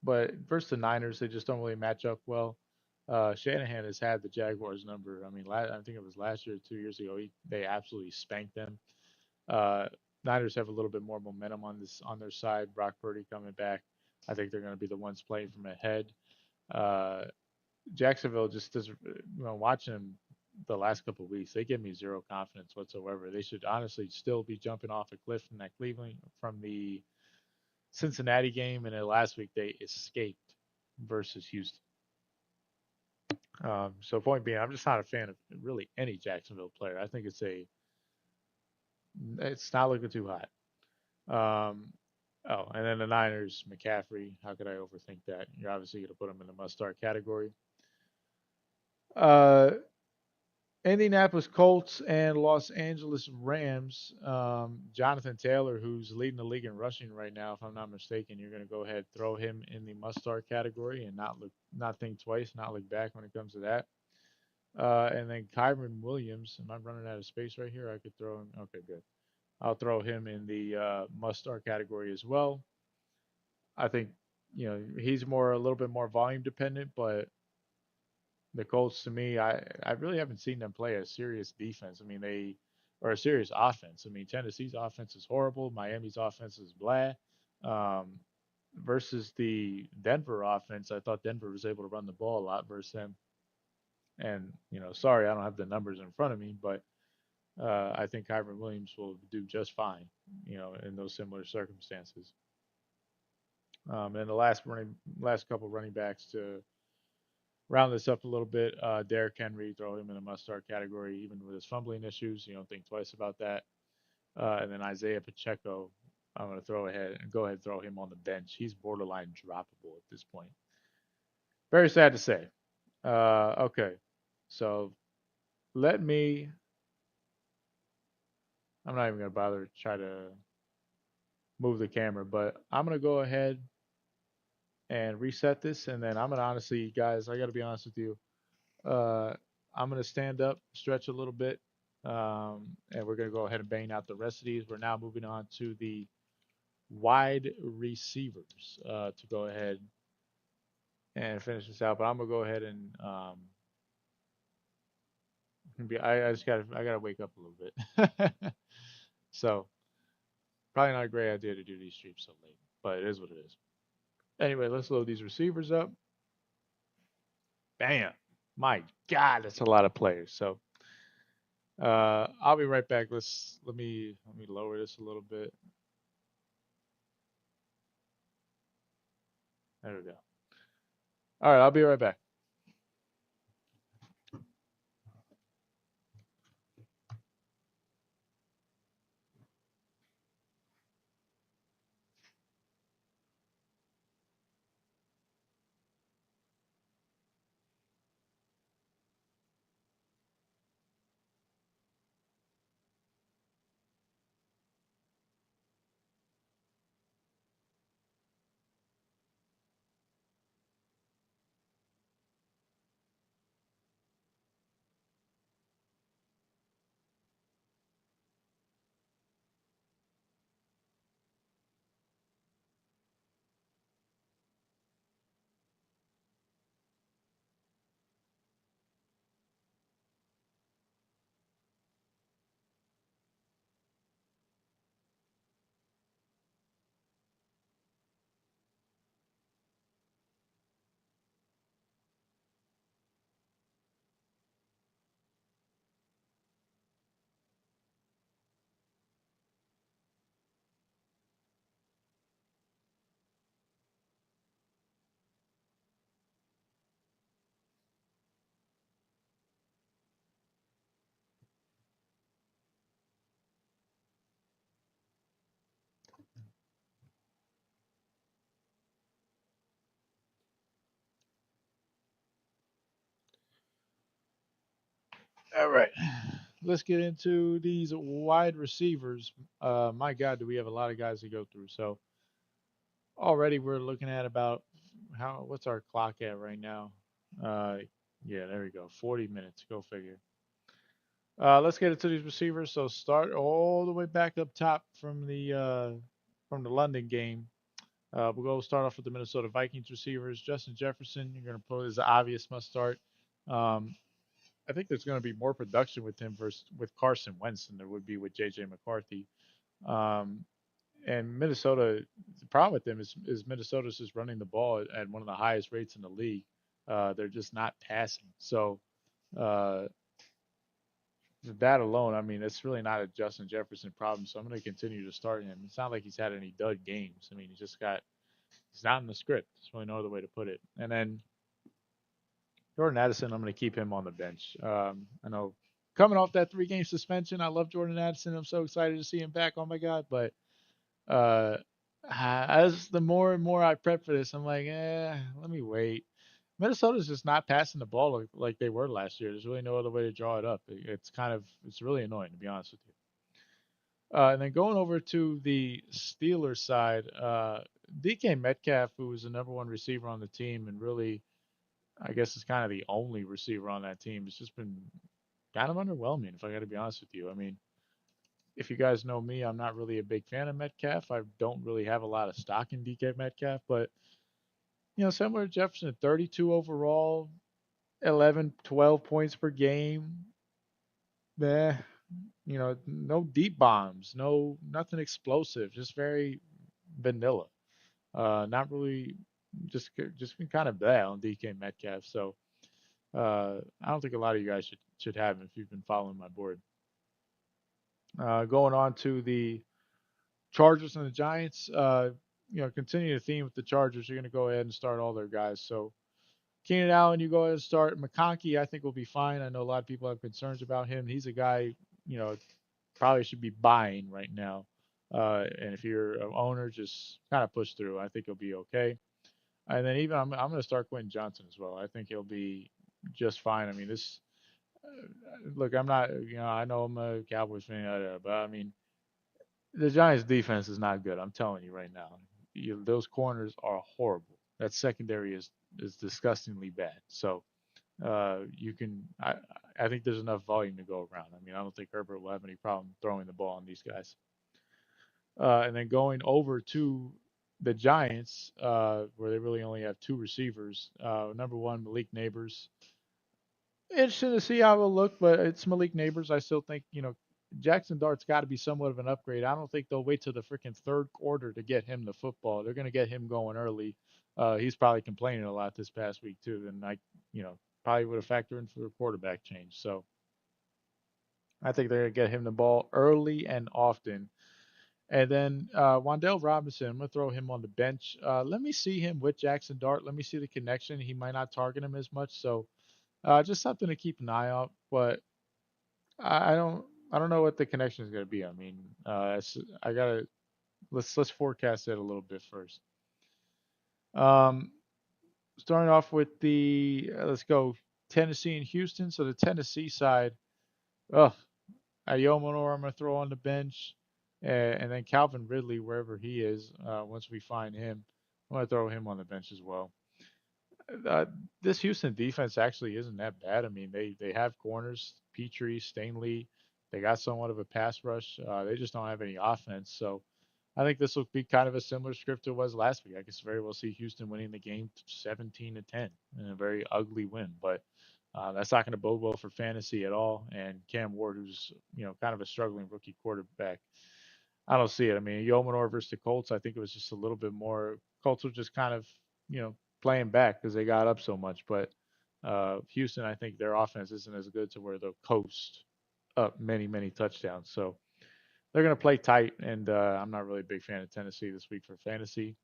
but versus the Niners, they just don't really match up well. Shanahan has had the Jaguars number. I mean, I think it was last year, 2 years ago. They absolutely spanked them. Uh, Niners have a little bit more momentum on their side. Brock Purdy coming back. I think they're going to be the ones playing from ahead. Uh, Jacksonville just does. Watching them the last couple of weeks, they give me zero confidence whatsoever. They should honestly still be jumping off a cliff from the Cincinnati game, and then last week they escaped versus Houston. So point being, I'm just not a fan of really any Jacksonville player. I think it's not looking too hot. Um, oh, and then the Niners, McCaffrey. How could I overthink that? You're obviously going to put him in the must-start category. Uh, Indianapolis Colts and Los Angeles Rams. Jonathan Taylor, who's leading the league in rushing right now, if I'm not mistaken, you're going to go ahead throw him in the must-start category and not think twice, not look back when it comes to that. And then Kyron Williams. Am I running out of space right here? I could throw him. Okay, good. I'll throw him in the must-start category as well. I think he's a little bit more volume dependent, but the Colts to me, I really haven't seen them play a serious defense. I mean or a serious offense. I mean Tennessee's offense is horrible. Miami's offense is blah. Um, versus the Denver offense, I thought Denver was able to run the ball a lot versus them. And sorry, I don't have the numbers in front of me, but I think Kyron Williams will do just fine. In those similar circumstances. And the last couple running backs to round this up a little bit. Derrick Henry, throw him in the must-start category, even with his fumbling issues. You don't think twice about that. And then Isaiah Pacheco, I'm going to go ahead and throw him on the bench. He's borderline droppable at this point. Very sad to say. Okay, so let me. I'm not even going to bother to try to move the camera, but I'm going to go ahead and reset this, and then I'm going to honestly, guys, I got to be honest with you. Uh, I'm going to stand up, stretch a little bit, and we're going to go ahead and bang out the rest of these. We're now moving on to the wide receivers to go ahead and finish this out. But I'm gonna go ahead and I just gotta wake up a little bit. So probably not a great idea to do these streams so late, but it is what it is. Anyway, let's load these receivers up. Bam! My God, that's a lot of players. So I'll be right back. Let me lower this a little bit. There we go. All right, I'll be right back. All right. Let's get into these wide receivers. My God, do we have a lot of guys to go through? So already we're looking at about what's our clock at right now? Uh, yeah, there we go. 40 minutes. Go figure. Let's get into these receivers. So start all the way back up top from the London game. We'll go start off with the Minnesota Vikings receivers. Justin Jefferson, you're going to put as the obvious must start. Um, I think there's going to be more production with him versus with Carson Wentz than there would be with JJ McCarthy. Um, and Minnesota, the problem with them is Minnesota's just running the ball at one of the highest rates in the league. They're just not passing. So uh, that alone, I mean, it's really not a Justin Jefferson problem. So I'm going to continue to start him. It's not like he's had any dud games. I mean, he's not in the script. There's really no other way to put it. And then Jordan Addison, I'm going to keep him on the bench. I know coming off that 3 game suspension, I love Jordan Addison. I'm so excited to see him back. Oh my God. But uh, as the more and more I prep for this, I'm like, let me wait. Minnesota's just not passing the ball like they were last year. There's really no other way to draw it up. It's really annoying to be honest with you. And then going over to the Steelers side, DK Metcalf, who was the number one receiver on the team and really, I guess, is kind of the only receiver on that team, it's just been kind of underwhelming, if I got to be honest with you. I mean, if you guys know me, I'm not really a big fan of Metcalf. I don't really have a lot of stock in DK Metcalf, but similar to Jefferson, 32 overall, 11, 12 points per game. Eh, no deep bombs, nothing explosive, just very vanilla. Not really, just been kind of bad on DK Metcalf. So I don't think a lot of you guys should have him if you've been following my board. Going on to the Chargers and the Giants. Continue the theme with the Chargers. You're going to go ahead and start all their guys. So Keenan Allen, you go ahead and start. McConkey, I think will be fine. I know a lot of people have concerns about him. He's a guy, you know, probably should be buying right now. And if you're an owner, just kind of push through. I think he'll be okay. And then even I'm going to start Quentin Johnson as well. I think he'll be just fine. I mean, this look, I'm not, I know I'm a Cowboys fan, but I mean, the Giants' defense is not good. I'm telling you right now. Those corners are horrible. That secondary is disgustingly bad. So you can, I think there's enough volume to go around. I mean, I don't think Herbert will have any problem throwing the ball on these guys. And then going over to the Giants, where they really only have two receivers. Number one, Malik Neighbors. Interesting to see how it'll look, but it's Malik Neighbors. I still think, Jackson Dart's got to be somewhat of an upgrade. I don't think they'll wait till the freaking third quarter to get him the football. They're going to get him going early. He's probably complaining a lot this past week too, and probably would have factored in for the quarterback change. So I think they're going to get him the ball early and often. And then Wandell Robinson, I'm going to throw him on the bench. Let me see him with Jackson Dart. Let me see the connection. He might not target him as much, so just something to keep an eye out. But I don't know what the connection is going to be. I mean, I gotta let's forecast it a little bit first. Um, Starting off with the let's go Tennessee and Houston. So the Tennessee side, oh, Ayomanor I'm going to throw on the bench, and then Calvin Ridley wherever he is. Once we find him, I'm going to throw him on the bench as well. Uh, this Houston defense actually isn't that bad. I mean, they have corners, Petrie, Stanley. They got somewhat of a pass rush. They just don't have any offense. So I think this will be kind of a similar script to it was last week. I can very well see Houston winning the game 17-10 in a very ugly win, but that's not going to bode well for fantasy at all. And Cam Ward, who's kind of a struggling rookie quarterback, I don't see it. I mean, Yomanor versus the Colts, I think it was just a little bit more. Colts were just kind of playing back because they got up so much, but Houston, I think their offense isn't as good to where they'll coast up many touchdowns. So they're going to play tight, and I'm not really a big fan of Tennessee this week for fantasy.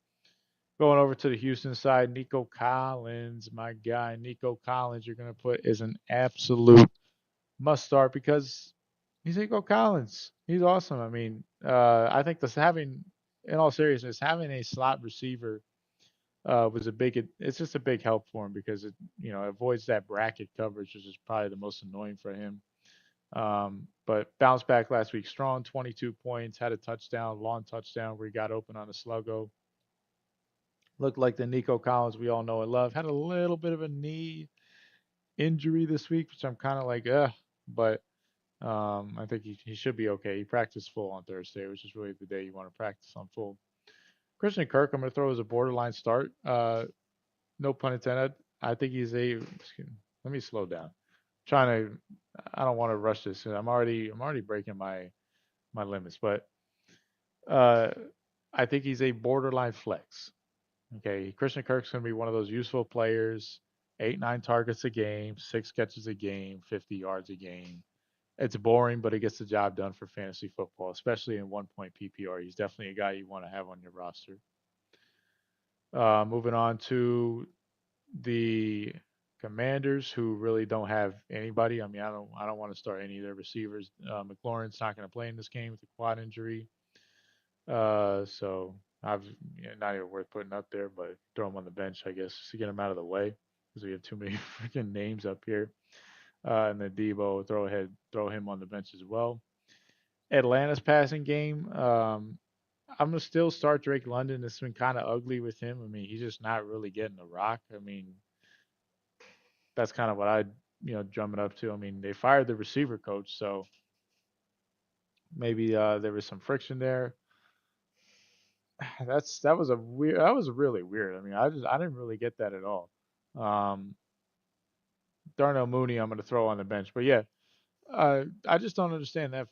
Going over to the Houston side, Nico Collins, my guy, Nico Collins, you're going to put is an absolute must start because he's Nico Collins. He's awesome. I mean, I think this having, in all seriousness, having a slot receiver was a big. It's just a big help for him because it avoids that bracket coverage, which is probably the most annoying for him. But bounced back last week strong, 22 points, had a touchdown, long touchdown where he got open on a sluggo. Looked like the Nico Collins we all know and love. Had a little bit of a knee injury this week, which I'm kind of like, but I think he should be okay. He practiced full on Thursday, which is really the day you want to practice on full. Christian Kirk, I'm going to throw as a borderline start. No pun intended. I think he's a. Let me slow down. Trying to. I don't want to rush this. I'm already breaking my limits, but uh, I think he's a borderline flex. Okay, Christian Kirk's going to be one of those useful players. 8, 9 targets a game, 6 catches a game, 50 yards a game. It's boring, but he gets the job done for fantasy football, especially in 1 point PPR. He's definitely a guy you want to have on your roster. Moving on to the Commanders, who really don't have anybody. I mean, I don't want to start any of their receivers. McLaurin's not going to play in this game with a quad injury, so I've not even worth putting up there. But throw him on the bench, I guess, to get him out of the way because we have too many freaking names up here. And then Debo, throw him on the bench as well. Atlanta's passing game. I'm gonna still start Drake London. It's been kind of ugly with him. I mean, he's just not really getting the rock. I mean, that's kind of what I drum it up to. I mean, they fired the receiver coach, so maybe there was some friction there. That was really weird. I mean, I didn't really get that at all. Um, Darnell Mooney, I'm gonna throw on the bench, but yeah, I just don't understand that.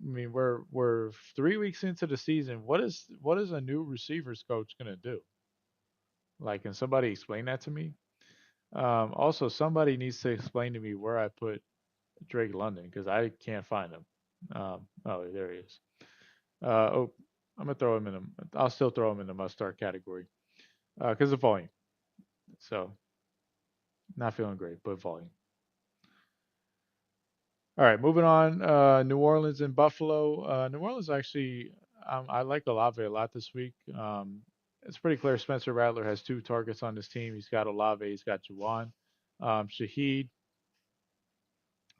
I mean, we're 3 weeks into the season. What is a new receivers coach gonna do? Like, can somebody explain that to me? Also, somebody needs to explain to me where I put Drake London because I can't find him. Oh, there he is. Oh, I'm gonna throw him in the. I'll still throw him in the must start category because of volume. So Not feeling great, but volume. All right, moving on. New Orleans and Buffalo. New Orleans actually, I like Olave a lot this week. It's pretty clear Spencer Rattler has two targets on this team. He's got Olave, he's got Juwan. Shaheed,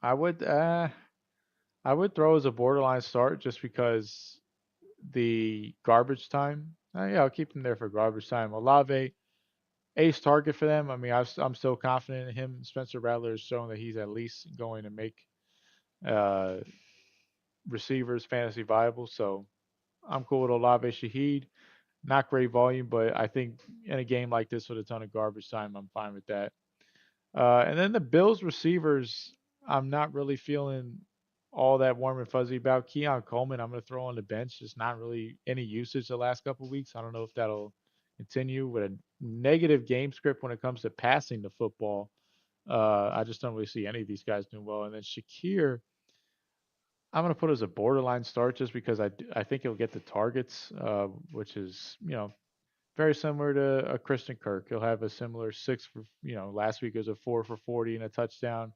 I would uh, I would throw as a borderline start just because the garbage time. Yeah, I'll keep him there for garbage time. Olave, ace target for them. I mean, I'm still confident in him. Spencer Rattler has shown that he's at least going to make uh, receivers fantasy viable. So I'm cool with Olave Shaheed. Not great volume, but I think in a game like this with a ton of garbage time, I'm fine with that. And then the Bills receivers, I'm not really feeling all that warm and fuzzy about. Keon Coleman, I'm going to throw on the bench. Just not really any usage the last couple of weeks. I don't know if that'll continue with a negative game script when it comes to passing the football. I just don't really see any of these guys doing well. And then Shakir, I'm going to put as a borderline start just because I think he'll get the targets, which is, very similar to a Christian Kirk. He'll have a similar six for, last week it was a 4 for 40 and a touchdown.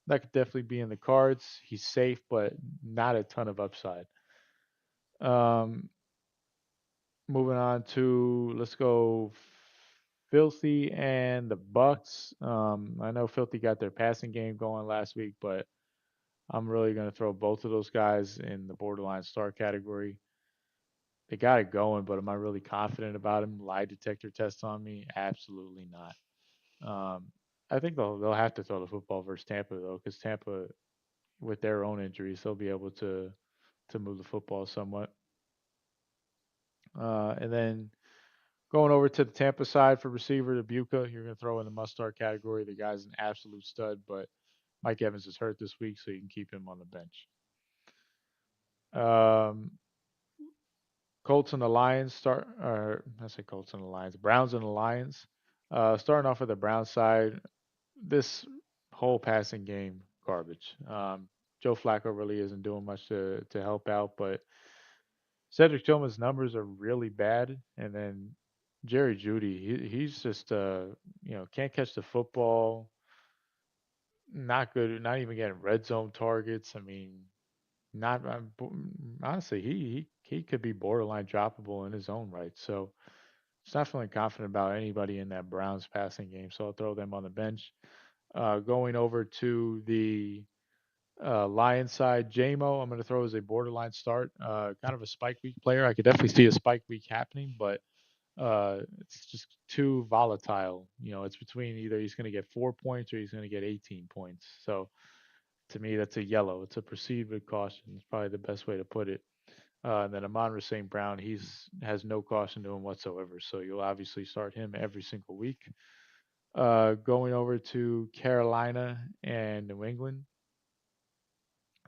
That could definitely be in the cards. He's safe, but not a ton of upside. Um, moving on to let's go Filthy and the Bucks. I know Filthy got their passing game going last week, but I'm really going to throw both of those guys in the borderline star category. They got it going, but am I really confident about him? Lie detector test on me? Absolutely not. I think they'll have to throw the football versus Tampa though, because Tampa, with their own injuries, they'll be able to move the football somewhat. And then going over to the Tampa side for receiver, the Buka, you're going to throw in the must start category. The guy's an absolute stud, but Mike Evans is hurt this week, so you can keep him on the bench. Um, Colts and the Lions start, or I say Colts and the Lions, Browns and the Lions. Starting off with the Brown side, this whole passing game garbage. Joe Flacco really isn't doing much to help out, but Cedric Tillman's numbers are really bad, and then Jerry Judy, he's just can't catch the football, not good, not even getting red zone targets. I mean, not honestly, he could be borderline droppable in his own right. So just not feeling confident about anybody in that Browns passing game, so I'll throw them on the bench. Going over to the Lions side, JMO, I'm going to throw as a borderline start. Kind of a spike week player. I could definitely see a spike week happening, but it's just too volatile. It's between either he's going to get 4 points or he's going to get 18 points. So to me, that's a yellow. It's a proceed with caution. It's probably the best way to put it. And then Amon St. Brown, he's has no caution to him whatsoever. So you'll obviously start him every single week. Going over to Carolina and New England.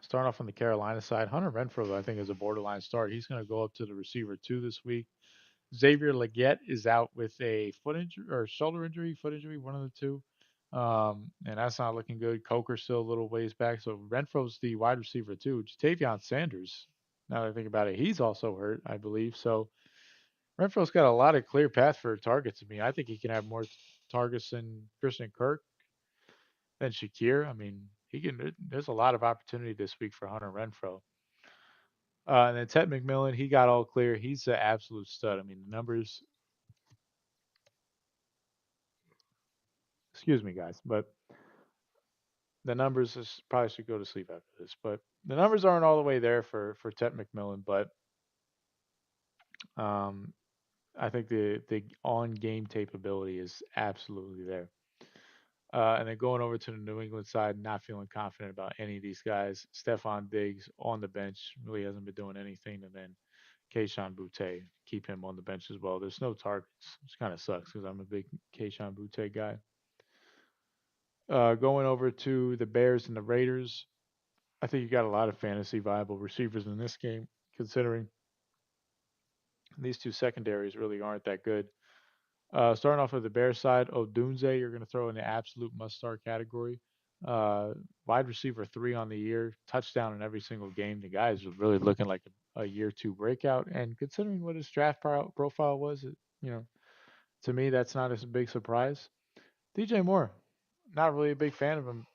Starting off on the Carolina side, Hunter Renfrow, I think, is a borderline start. He's going to go up to the receiver two this week. Xavier Legette is out with a foot injury or shoulder injury, foot injury, one of the two. And that's not looking good. Coker's still a little ways back. So Renfro's the wide receiver too. Jatavion Sanders, now that I think about it, he's also hurt, I believe. So Renfro's got a lot of clear path for targets. I mean, I think he can have more targets than Christian Kirk than Shakir. I mean, he can. There's a lot of opportunity this week for Hunter Renfro. And then Ted McMillan, he got all clear. He's an absolute stud. I mean, the numbers, excuse me, guys, but the numbers is probably should go to sleep after this. But the numbers aren't all the way there for Ted McMillan, but um, I think the on game tape ability is absolutely there. And then going over to the New England side, not feeling confident about any of these guys. Stephon Diggs on the bench really hasn't been doing anything, and then Kayshon Boutte, keep him on the bench as well. There's no targets, which kind of sucks because I'm a big Kayshon Boutte guy. Going over to the Bears and the Raiders, I think you got a lot of fantasy viable receivers in this game, considering these two secondaries really aren't that good. Starting off with the Bears side, Odunze, you're going to throw in the absolute must-start category. Uh, Wide receiver three on the year, touchdown in every single game. The guy is really looking like a year two breakout. And considering what his draft profile was, to me, that's not a big surprise. DJ Moore, not really a big fan of him,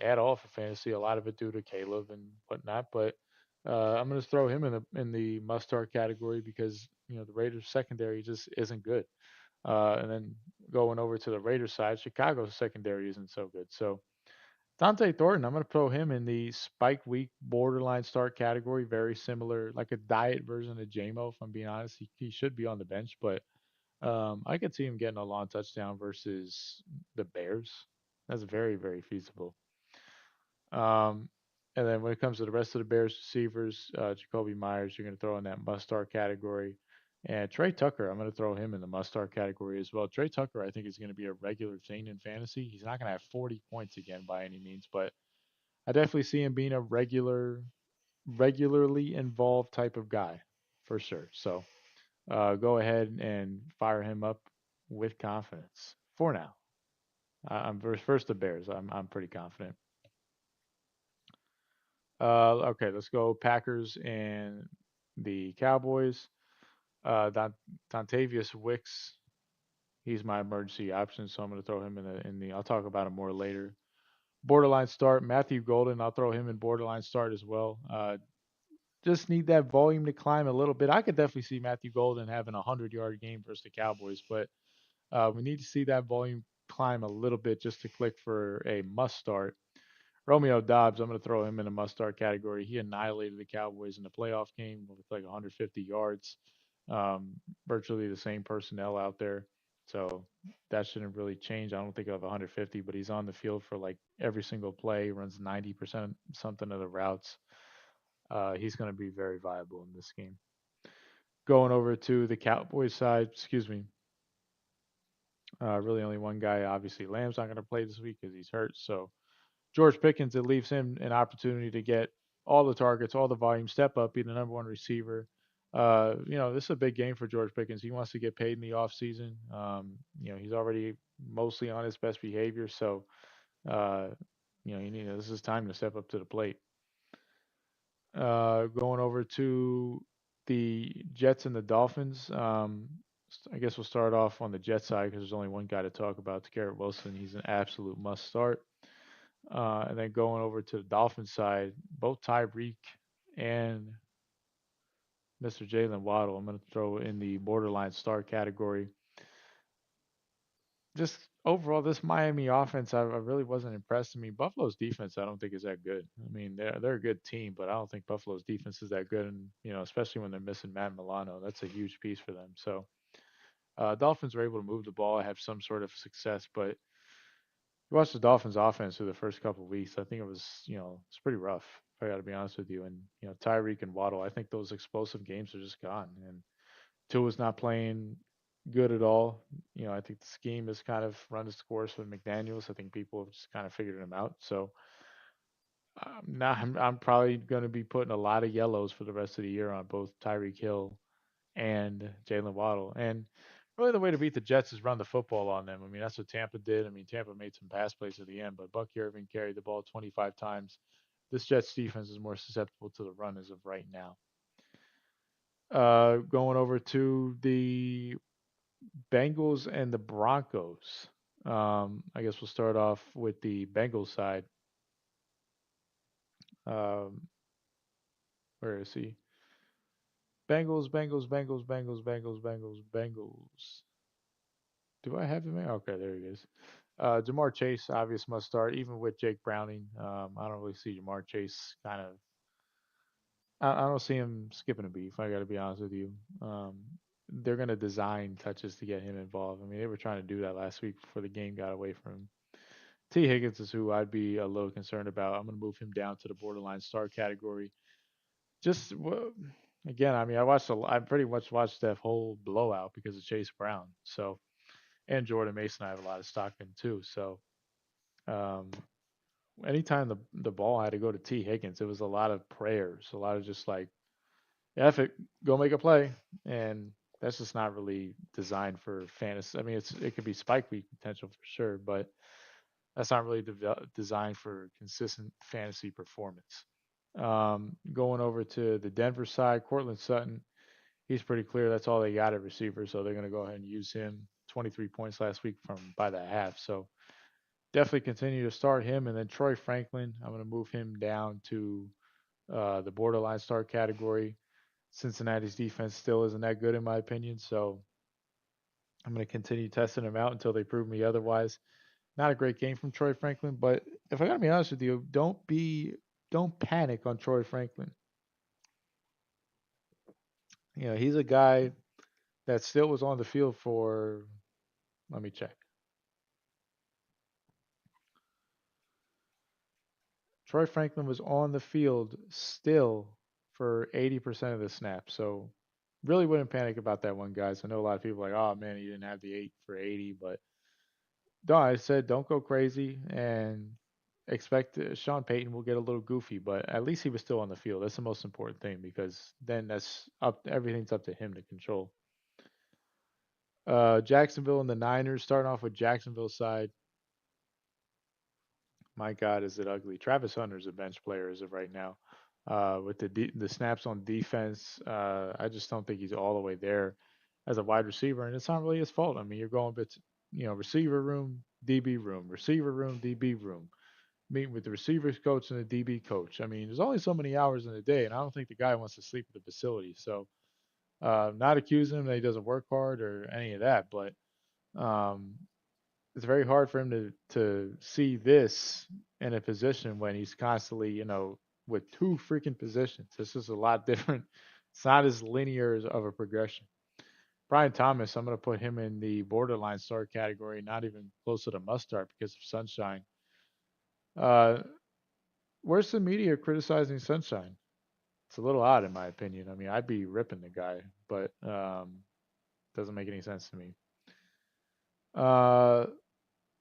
at all for fantasy. A lot of it due to Caleb and whatnot, but I'm going to throw him in the must start category because the Raiders secondary just isn't good. And then going over to the Raiders side, Chicago's secondary isn't so good. So Dante Thornton, I'm going to throw him in the spike week borderline start category. Very similar, like a diet version of JMO. If I'm being honest, he should be on the bench, but I could see him getting a long touchdown versus the Bears. That's very, very feasible. Um, and then when it comes to the rest of the Bears receivers, Jacoby Myers, you're going to throw in that must start category. And Trey Tucker, I'm going to throw him in the must start category as well. Trey Tucker, I think, is going to be a regular thing in fantasy. He's not going to have 40 points again by any means, but I definitely see him being a regularly involved type of guy for sure. So go ahead and fire him up with confidence for now. I'm first the Bears. I'm pretty confident. Okay, let's go Packers and the Cowboys. Dontavius Wicks, he's my emergency option, so I'm going to throw him in the. I'll talk about him more later. Borderline start. Matthew Golden, I'll throw him in borderline start as well. Just need that volume to climb a little bit. I could definitely see Matthew Golden having a 100-yard game versus the Cowboys, but we need to see that volume climb a little bit just to click for a must start. Romeo Dobbs, I'm going to throw him in a must start category. He annihilated the Cowboys in the playoff game with like 150 yards. Um, Virtually the same personnel out there. So that shouldn't really change. I don't think of 150, but he's on the field for like every single play, runs 90% something of the routes. He's going to be very viable in this game. Going over to the Cowboys side, excuse me. Really only one guy. Obviously, Lamb's not going to play this week because he's hurt. So George Pickens, it leaves him an opportunity to get all the targets, all the volume, step up, be the number one receiver. This is a big game for George Pickens. He wants to get paid in the offseason. He's already mostly on his best behavior. So, uh, this is time to step up to the plate. Going over to the Jets and the Dolphins. I guess we'll start off on the Jet side because there's only one guy to talk about, Garrett Wilson. He's an absolute must start. And then going over to the Dolphins side, both Tyreek and Mr. Jalen Waddle, I'm going to throw in the borderline start category. Just overall, this Miami offense, I really wasn't impressed. I mean, Buffalo's defense, I don't think is that good. I mean, they're a good team, but I don't think Buffalo's defense is that good. And especially when they're missing Matt Milano, that's a huge piece for them. So, Dolphins were able to move the ball, have some sort of success, but you watch the Dolphins offense through the first couple of weeks. I think it was, it's pretty rough. I got to be honest with you. And Tyreek and Waddle, I think those explosive games are just gone. And Tua's not playing good at all. I think the scheme has kind of run its course with McDaniels. I think people have just kind of figured him out. So now I'm probably going to be putting a lot of yellows for the rest of the year on both Tyreek Hill and Jalen Waddle. And really, the way to beat the Jets is run the football on them. I mean, that's what Tampa did. I mean, Tampa made some pass plays at the end, but Bucky Irving carried the ball 25 times. This Jets defense is more susceptible to the run as of right now. Going over to the Bengals and the Broncos. I guess we'll start off with the Bengals side. Um, where is he? Bengals, Bengals, Bengals, Bengals, Bengals, Bengals, Bengals. Do I have him? Okay, there he is. Jamar Chase, obvious must start, even with Jake Browning. I don't really see Jamar Chase kind of. I don't see him skipping a beat. I got to be honest with you. They're going to design touches to get him involved. I mean, they were trying to do that last week before the game got away from him. T. Higgins is who I'd be a little concerned about. I'm going to move him down to the borderline star category. Just again, I mean, I pretty much watched that whole blowout because of Chase Brown. So, and Jordan Mason, I have a lot of stock in too. So, um, anytime the ball had to go to T. Higgins, it was a lot of prayers, a lot of just like, F it, go make a play, and that's just not really designed for fantasy. I mean, it could be spike week potential for sure, but that's not really designed for consistent fantasy performance. Going over to the Denver side, Cortland Sutton, he's pretty clear. That's all they got at receiver, so they're going to go ahead and use him. 23 points last week from by the half. So definitely continue to start him. And then Troy Franklin, I'm going to move him down to the borderline start category. Cincinnati's defense still isn't that good in my opinion, so I'm going to continue testing him out until they prove me otherwise. Not a great game from Troy Franklin, but if I got to be honest with you, don't panic on Troy Franklin. You know, he's a guy that still was on the field for, let me check. Troy Franklin was on the field still for 80% of the snaps. So really wouldn't panic about that one, guys. I know a lot of people are like, oh man, he didn't have the 8 for 80, but no, I said don't go crazy and expect Sean Payton will get a little goofy, but at least he was still on the field. That's the most important thing because then that's up everything's up to him to control. Jacksonville and the Niners, starting off with Jacksonville side. My God, is it ugly? Travis Hunter's a bench player as of right now. With the snaps on defense, I just don't think he's all the way there as a wide receiver, and it's not really his fault. I mean, you're going bits, receiver room, DB room, receiver room, DB room, meeting with the receivers coach and the DB coach. I mean, there's only so many hours in a day, and I don't think the guy wants to sleep at the facility. So, not accusing him that he doesn't work hard or any of that, but um, it's very hard for him to see this in a position when he's constantly, with two freaking positions. This is a lot different. It's not as linear of a progression. Brian Thomas, I'm going to put him in the borderline start category, not even close to the must start because of Sunshine. Uh, where's the media criticizing Sunshine? It's a little odd in my opinion. I mean, I'd be ripping the guy, but doesn't make any sense to me. Uh,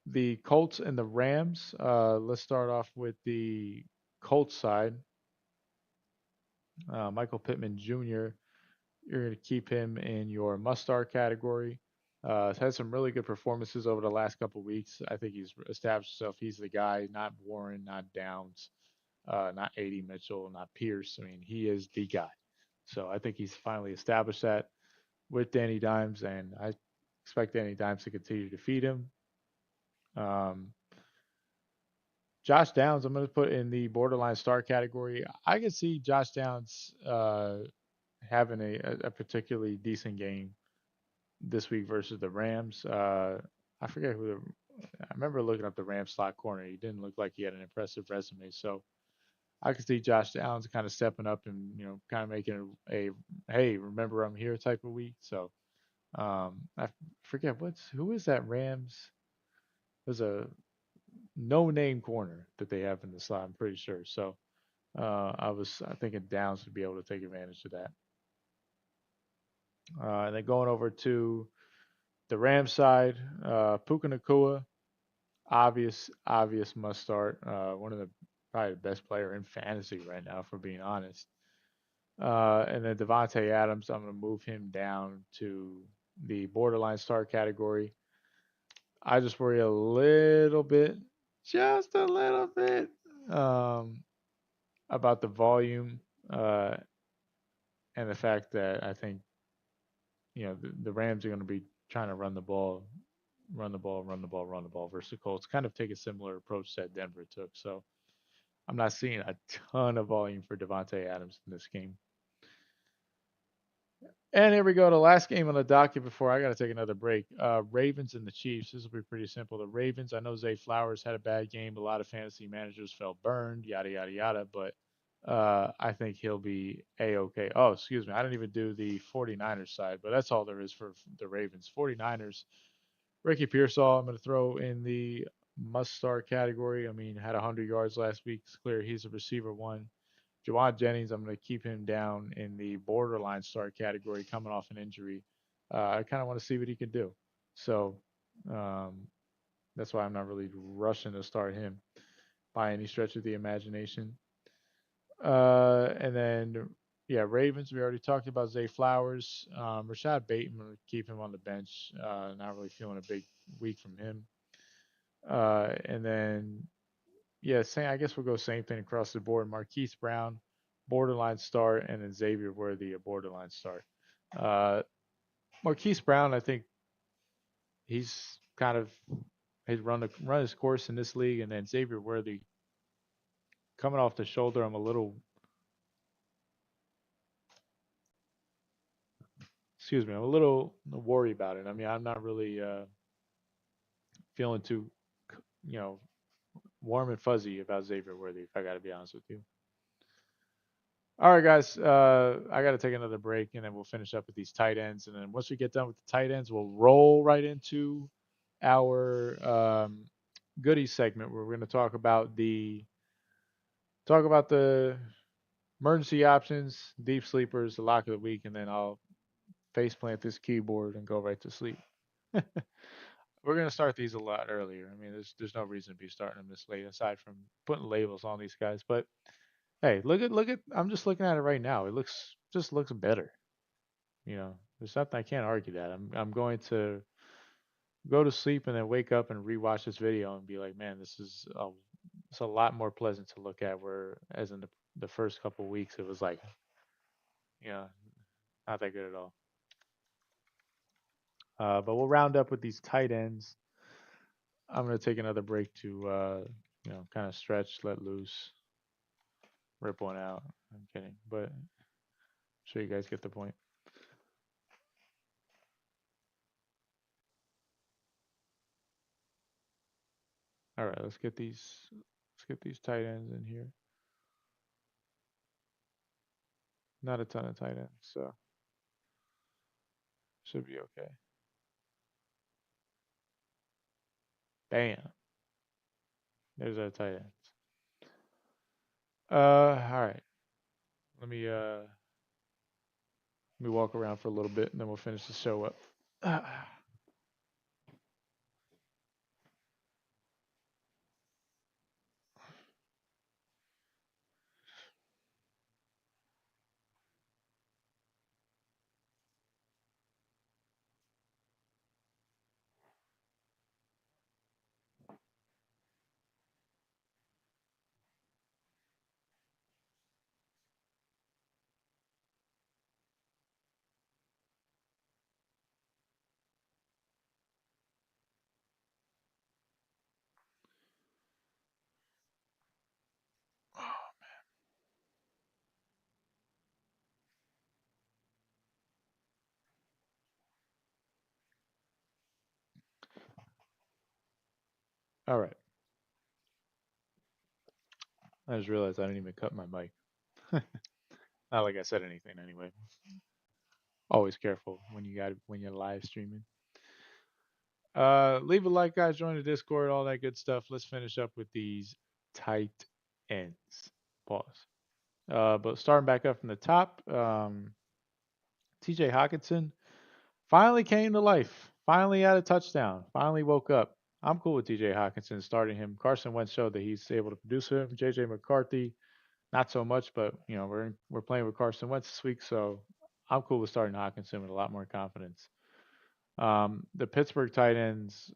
the Colts and the Rams. Let's start off with the Colts side. Michael Pittman Jr. You're going to keep him in your must-start category. Has had some really good performances over the last couple of weeks. I think he's established himself. He's the guy, not Warren, not Downs, not A.D. Mitchell, not Pierce. I mean, he is the guy. So I think he's finally established that with Danny Dimes, and I expect Danny Dimes to continue to feed him. Um, Josh Downs, I'm going to put in the borderline star category. I could see Josh Downs having a particularly decent game this week versus the Rams. I forget who I remember looking up the Rams slot corner. He didn't look like he had an impressive resume. So I could see Josh Downs kind of stepping up and, kind of making hey, remember I'm here type of week. So I forget who is that Rams? There's a no name corner that they have in the slot, I'm pretty sure. So I thinking Downs would be able to take advantage of that. And then going over to the Rams side, Puka Nacua, obvious must start. One of the probably the best player in fantasy right now, for being honest. And then Devontae Adams, I'm going to move him down to the borderline start category. I just worry a little bit, just a little bit, um, about the volume uh, and the fact that I think the Rams are going to be trying to run the ball, run the ball, run the ball, run the ball versus the Colts. Kind of take a similar approach that Denver took. So I'm not seeing a ton of volume for Devontae Adams in this game. And here we go. The last game on the docket before I got to take another break. Ravens and the Chiefs. This will be pretty simple. The Ravens, I know Zay Flowers had a bad game. A lot of fantasy managers felt burned, yada, yada, yada. But I think he'll be A-OK. Oh, excuse me. I didn't even do the 49ers side, but that's all there is for the Ravens. 49ers, Ricky Pearsall, I'm going to throw in the must-start category. I mean, had 100 yards last week. It's clear he's a receiver one. Jauan Jennings, I'm going to keep him down in the borderline start category coming off an injury. I kind of want to see what he can do. So um, that's why I'm not really rushing to start him by any stretch of the imagination. And then, yeah, Ravens, we already talked about Zay Flowers. Rashad Bateman, keep him on the bench. Not really feeling a big week from him. And then, yeah, I guess we'll go same thing across the board. Marquise Brown, borderline start, and then Xavier Worthy, a borderline start. Uh, Marquise Brown, I think he's kind of He's run his course in this league, and then Xavier Worthy coming off the shoulder. I'm a little, excuse me, I'm a little worried about it. I mean, I'm not really feeling too, you know, warm and fuzzy about Xavier Worthy, if I got to be honest with you. All right, guys. I got to take another break, and then we'll finish up with these tight ends. And then once we get done with the tight ends, we'll roll right into our goodies segment, where we're going to talk about the emergency options, deep sleepers, the lock of the week, and then I'll face plant this keyboard and go right to sleep. We're gonna start these a lot earlier. I mean, there's no reason to be starting them this late, aside from putting labels on these guys. But hey, look at. I'm just looking at it right now. It looks better. You know, there's nothing I can't argue that. I'm going to go to sleep and then wake up and rewatch this video and be like, man, it's a lot more pleasant to look at. Where as in the first couple of weeks, it was like, you know, not that good at all. But we'll round up with these tight ends. I'm gonna take another break to kind of stretch, let loose, rip one out. I'm kidding, but I'm sure you guys get the point. All right, let's get these tight ends in here. Not a ton of tight ends, so should be okay. Bam. There's our tight ends. All right. Let me uh let me walk around for a little bit and then we'll finish the show up. All right. I just realized I didn't even cut my mic. Not like I said anything anyway. Always careful when you're live streaming. Leave a like, guys. Join the Discord, all that good stuff. Let's finish up with these tight ends. Pause. But starting back up from the top, TJ Hawkinson finally came to life. Finally had a touchdown. Finally woke up. I'm cool with TJ Hawkinson starting him. Carson Wentz showed that he's able to produce him. JJ McCarthy, not so much, but we're playing with Carson Wentz this week, so I'm cool with starting Hawkinson with a lot more confidence. The Pittsburgh tight ends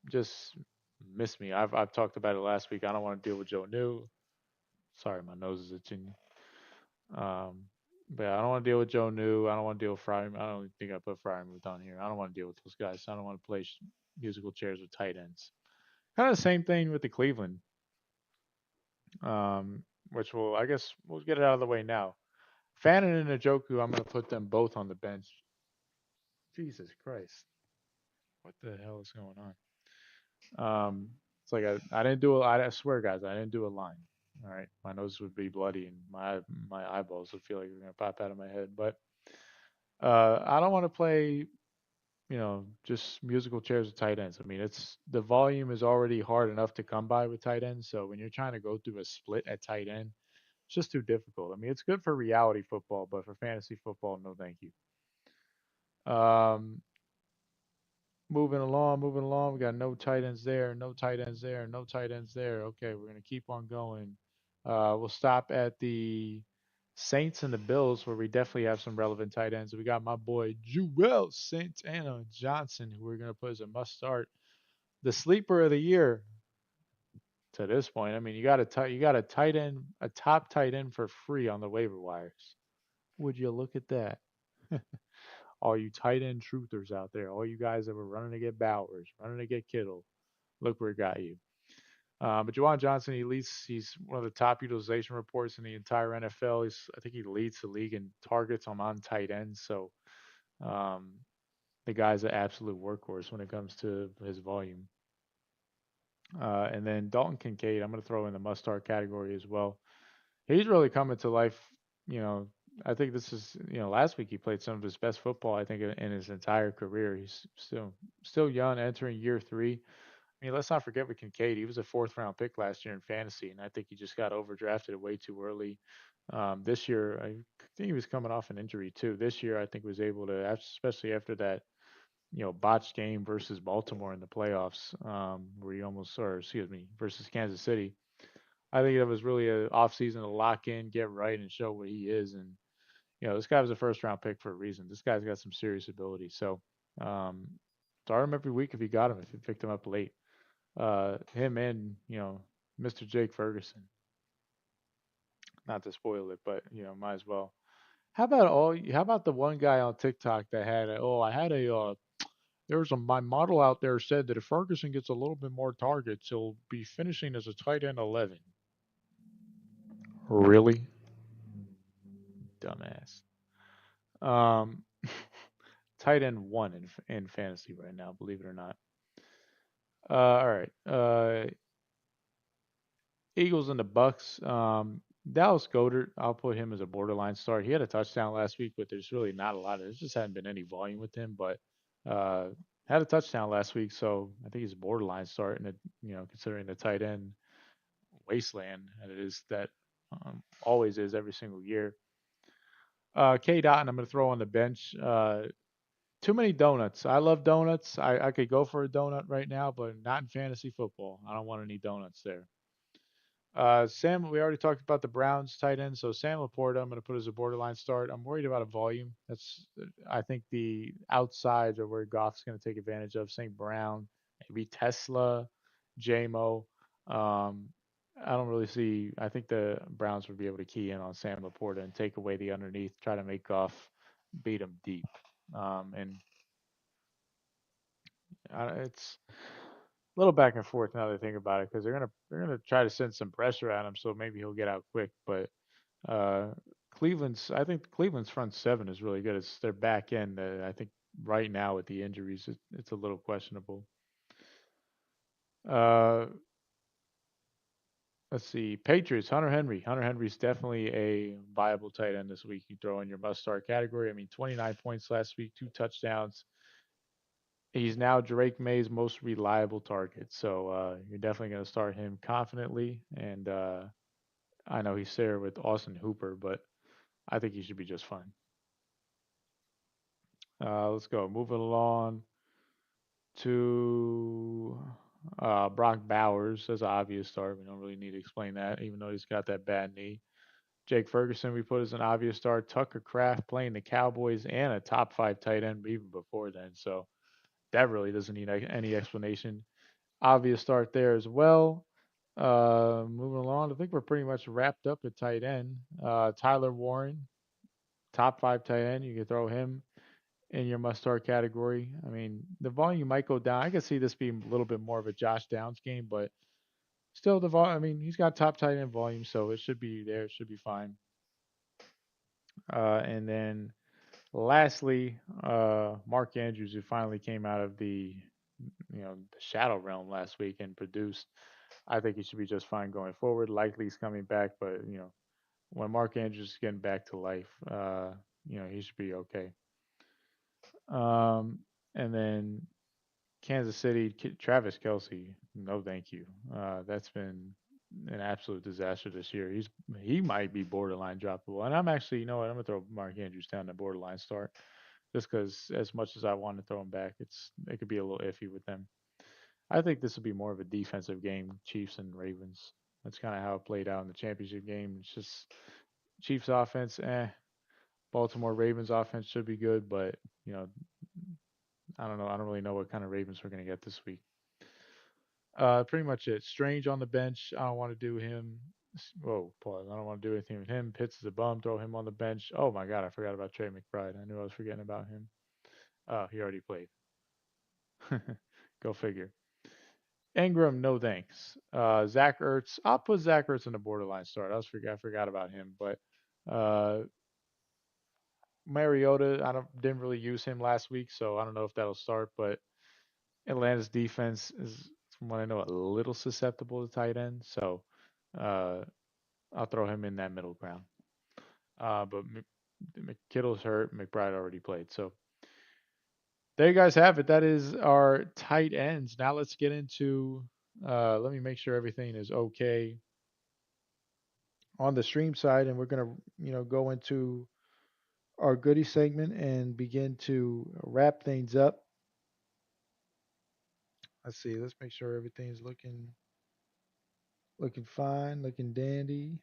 just miss me. I've talked about it last week. I don't want to deal with Joe New. Sorry, my nose is itching. Um, but yeah, I don't want to deal with Joe New. I don't want to deal with Fryermuth. I don't think I put Fryermuth on here. I don't want to deal with those guys. I don't want to play musical chairs with tight ends. Kind of the same thing with the Cleveland, um, which I guess we'll get it out of the way now. Fannin and Njoku, I'm going to put them both on the bench. Jesus Christ. What the hell is going on? It's like I didn't do I swear, guys, I didn't do a line. All right, my nose would be bloody and my eyeballs would feel like they're gonna pop out of my head. But I don't want to play, just musical chairs with tight ends. I mean, it's the volume is already hard enough to come by with tight ends. So when you're trying to go through a split at tight end, it's just too difficult. I mean, it's good for reality football, but for fantasy football, no, thank you. Um, moving along. We got no tight ends there, no tight ends there, no tight ends there. Okay, we're gonna keep on going. We'll stop at the Saints and the Bills, where we definitely have some relevant tight ends. We got my boy Joel Santana Johnson, who we're gonna put as a must start, the sleeper of the year to this point. I mean, you got a tight end, a top tight end for free on the waiver wires. Would you look at that? All you tight end truthers out there, all you guys that were running to get Bowers, running to get Kittle, look where it got you. But Juwan Johnson, he's one of the top utilization reports in the entire NFL. I think he leads the league in targets on tight ends. So um, the guy's an absolute workhorse when it comes to his volume. And then Dalton Kincaid, I'm going to throw in the must start category as well. He's really coming to life. You know, I think this is, last week he played some of his best football, I think, in his entire career. He's still young, entering year three. I mean, let's not forget with Kincaid, he was a fourth round pick last year in fantasy, and I think he just got overdrafted way too early. This year, I think he was coming off an injury too. This year, I think was able to, especially after that, botched game versus Baltimore in the playoffs, where he almost, or excuse me, versus Kansas City. I think it was really a offseason to lock in, get right, and show what he is. And this guy was a first round pick for a reason. This guy's got some serious ability. So um, start him every week if you got him. If you picked him up late, him and Mr. Jake Ferguson. Not to spoil it, but might as well. How about the one guy on TikTok that had I had a there's a my model out there said that if Ferguson gets a little bit more targets, he'll be finishing as a tight end 11. Really? Dumbass. Um, tight end one in fantasy right now, believe it or not. All right. Eagles and the Bucks. Dallas Goedert, I'll put him as a borderline start. He had a touchdown last week, but there's really not a lot of. There just hadn't been any volume with him, but uh, had a touchdown last week, so I think he's a borderline start. And considering the tight end wasteland that it is, that always is every single year. K. Dot, and I'm going to throw on the bench. Too many donuts. I love donuts. I could go for a donut right now, but not in fantasy football. I don't want any donuts there. Sam, we already talked about the Browns tight end, so Sam Laporta, I'm going to put as a borderline start. I'm worried about a volume. I think the outsides are where Goff's going to take advantage of. St. Brown, maybe Tesla, JMO. Um, I don't really see. I think the Browns would be able to key in on Sam Laporta and take away the underneath, try to make Goff beat him deep. And it's a little back and forth now that I think about it because they're gonna try to send some pressure at him, so maybe he'll get out quick. But uh, I think Cleveland's front seven is really good. It's their back end that I think right now with the injuries, it's a little questionable. Uh, let's see, Patriots, Hunter Henry. Hunter Henry's definitely a viable tight end this week. You throw in your must start category. I mean, 29 points last week, 2 touchdowns. He's now Drake May's most reliable target. So you're definitely going to start him confidently. And I know he's there with Austin Hooper, but I think he should be just fine. Let's go. Moving along to Brock Bowers. That's an obvious start. We don't really need to explain that, even though he's got that bad knee. Jake Ferguson, we put as an obvious start. Tucker Kraft playing the Cowboys and a top five tight end even before then. So that really doesn't need any explanation. Obvious start there as well. Moving along, I think we're pretty much wrapped up at tight end. Tyler Warren, top five tight end. You can throw him in your must start category. I mean, the volume might go down. I could see this being a little bit more of a Josh Downs game, but still the volume. I mean, he's got top tight end volume, so it should be there. It should be fine. And then lastly, Mark Andrews, who finally came out of the shadow realm last week and produced. I think he should be just fine going forward. Likely he's coming back, but when Mark Andrews is getting back to life, he should be okay. And then Kansas City, Travis Kelsey, no thank you. That's been an absolute disaster this year. He might be borderline droppable, and I'm actually, I'm gonna throw Mark Andrews down to borderline start, just because as much as I want to throw him back, it could be a little iffy with them. I think this will be more of a defensive game, Chiefs and Ravens. That's kind of how it played out in the championship game. It's just Chiefs offense, Baltimore Ravens offense should be good, but you know, I don't know. I don't really know what kind of Ravens we're gonna get this week. Pretty much it. Strange on the bench. I don't want to do him. Whoa, pause. I don't want to do anything with him. Pitts is a bum. Throw him on the bench. Oh my God, I forgot about Trey McBride. I knew I was forgetting about him. Oh, he already played. Go figure. Ingram, no thanks. Zach Ertz, I'll put Zach Ertz in the borderline start. I forgot about him, but uh, Mariota, I didn't really use him last week, so I don't know if that'll start. But Atlanta's defense is, from what I know, a little susceptible to tight end, so uh, I'll throw him in that middle ground. But McKittle's hurt. McBride already played, so there you guys have it. That is our tight ends. Now let's get into. Let me make sure everything is okay on the stream side, and we're gonna, go into our goodie segment and begin to wrap things up. Let's see. Let's make sure everything's looking fine, looking dandy.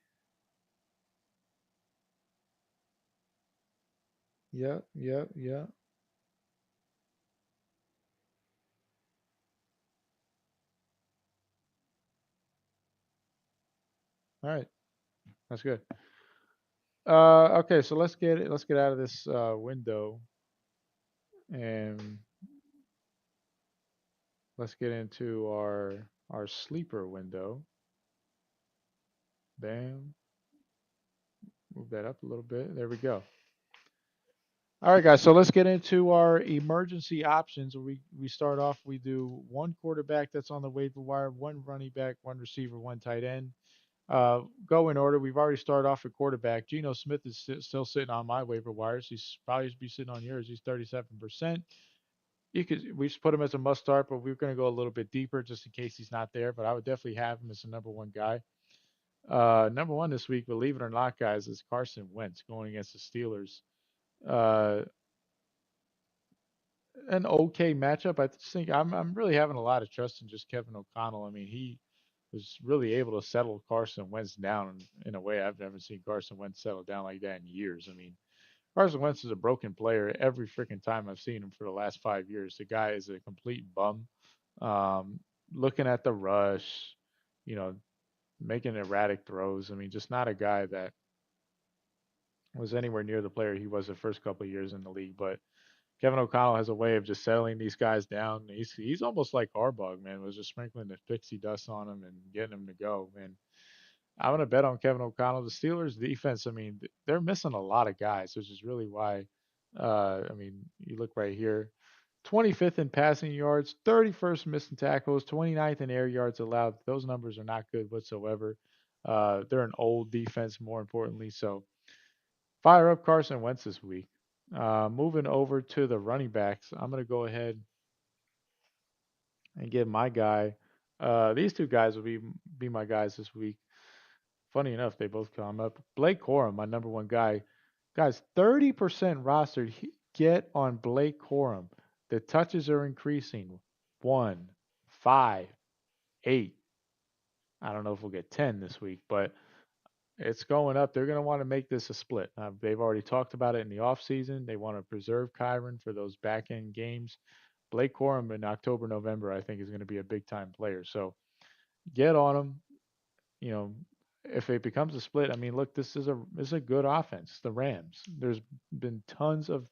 Yep, yep, yep. All right, that's good. Okay, so let's get out of this window and let's get into our sleeper window. Bam. Move that up a little bit. There we go. All right, guys. So let's get into our emergency options. We start off. We do one quarterback that's on the waiver wire, one running back, one receiver, one tight end. Go in order. We've already started off at quarterback. Geno Smith is still sitting on my waiver wires. He's probably be sitting on yours. He's 37%. We just put him as a must start, but we're going to go a little bit deeper just in case he's not there. But I would definitely have him as the number one guy. Number one this week, believe it or not, guys, is Carson Wentz going against the Steelers. Uh, an okay matchup. I just think I'm really having a lot of trust in just Kevin O'Connell. I mean, he was really able to settle Carson Wentz down in a way I've never seen Carson Wentz settle down like that in years. I mean, Carson Wentz is a broken player every freaking time I've seen him for the last 5 years. The guy is a complete bum. Um, Looking at the rush, you know, making erratic throws. I mean, just not a guy that was anywhere near the player he was the first couple of years in the league. But Kevin O'Connell has a way of just settling these guys down. He's almost like Harbaugh, man. Was just sprinkling the pixie dust on him and getting him to go, man. I'm gonna bet on Kevin O'Connell. The Steelers defense, I mean, they're missing a lot of guys, which is really why. I mean, you look right here, 25th in passing yards, 31st missing tackles, 29th in air yards allowed. Those numbers are not good whatsoever. They're an old defense, more importantly. So fire up Carson Wentz this week. Moving over to the running backs, I'm going to go ahead and get my guy. These two guys will be my guys this week. Funny enough, they both come up. Blake Corum, my number one guy. Guys, 30% rostered. Get on Blake Corum. The touches are increasing. 1, 5, 8. I don't know if we'll get 10 this week, but it's going up. They're going to want to make this a split. They've already talked about it in the offseason. They want to preserve Kyron for those back end games. Blake Corum in October, November, I think is going to be a big time player. So get on him. You know, if it becomes a split, I mean, look, this is a good offense. The Rams. There's been tons of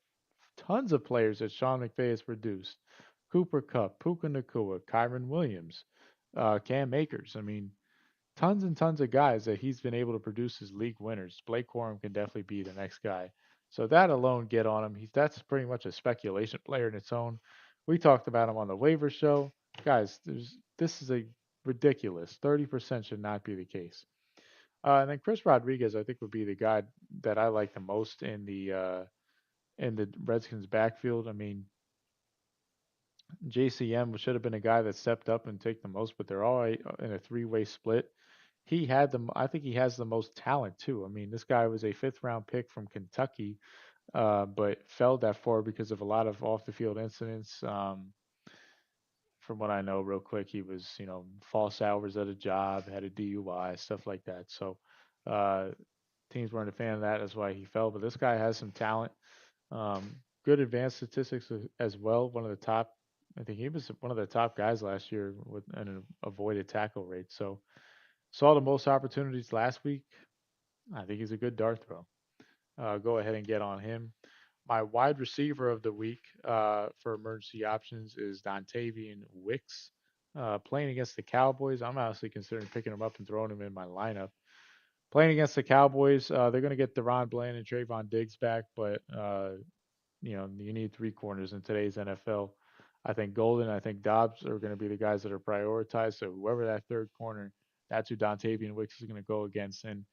players that Sean McVay has produced. Cooper Kupp, Puka Nakua, Kyron Williams, Cam Akers. I mean, tons and tons of guys that he's been able to produce as league winners. Blake Corum can definitely be the next guy. So that alone, get on him. That's pretty much a speculation player in its own. We talked about him on the waiver show, guys. This is a ridiculous. 30% should not be the case. And then Chris Rodriguez, I think, would be the guy that I like the most in the Redskins backfield. I mean, JCM should have been a guy that stepped up and take the most, but they're all in a three-way split. I think he has the most talent too. I mean, this guy was a fifth round pick from Kentucky, but fell that far because of a lot of off the field incidents. From what I know, real quick, he was, false hours at a job, had a DUI, stuff like that. So, uh, teams weren't a fan of that. That's why he fell. But this guy has some talent. Good advanced statistics as well. One of the top, I think he was one of the top guys last year with an avoided tackle rate. So, saw the most opportunities last week. I think he's a good dart throw. Go ahead and get on him. My wide receiver of the week for emergency options is Dontavian Wicks. Playing against the Cowboys, I'm honestly considering picking him up and throwing him in my lineup. Playing against the Cowboys, they're going to get DeRon Bland and Trayvon Diggs back, but you need three corners in today's NFL. I think Golden, I think Dobbs are going to be the guys that are prioritized. So whoever that third corner, that's who Dontavian Wicks is going to go against. And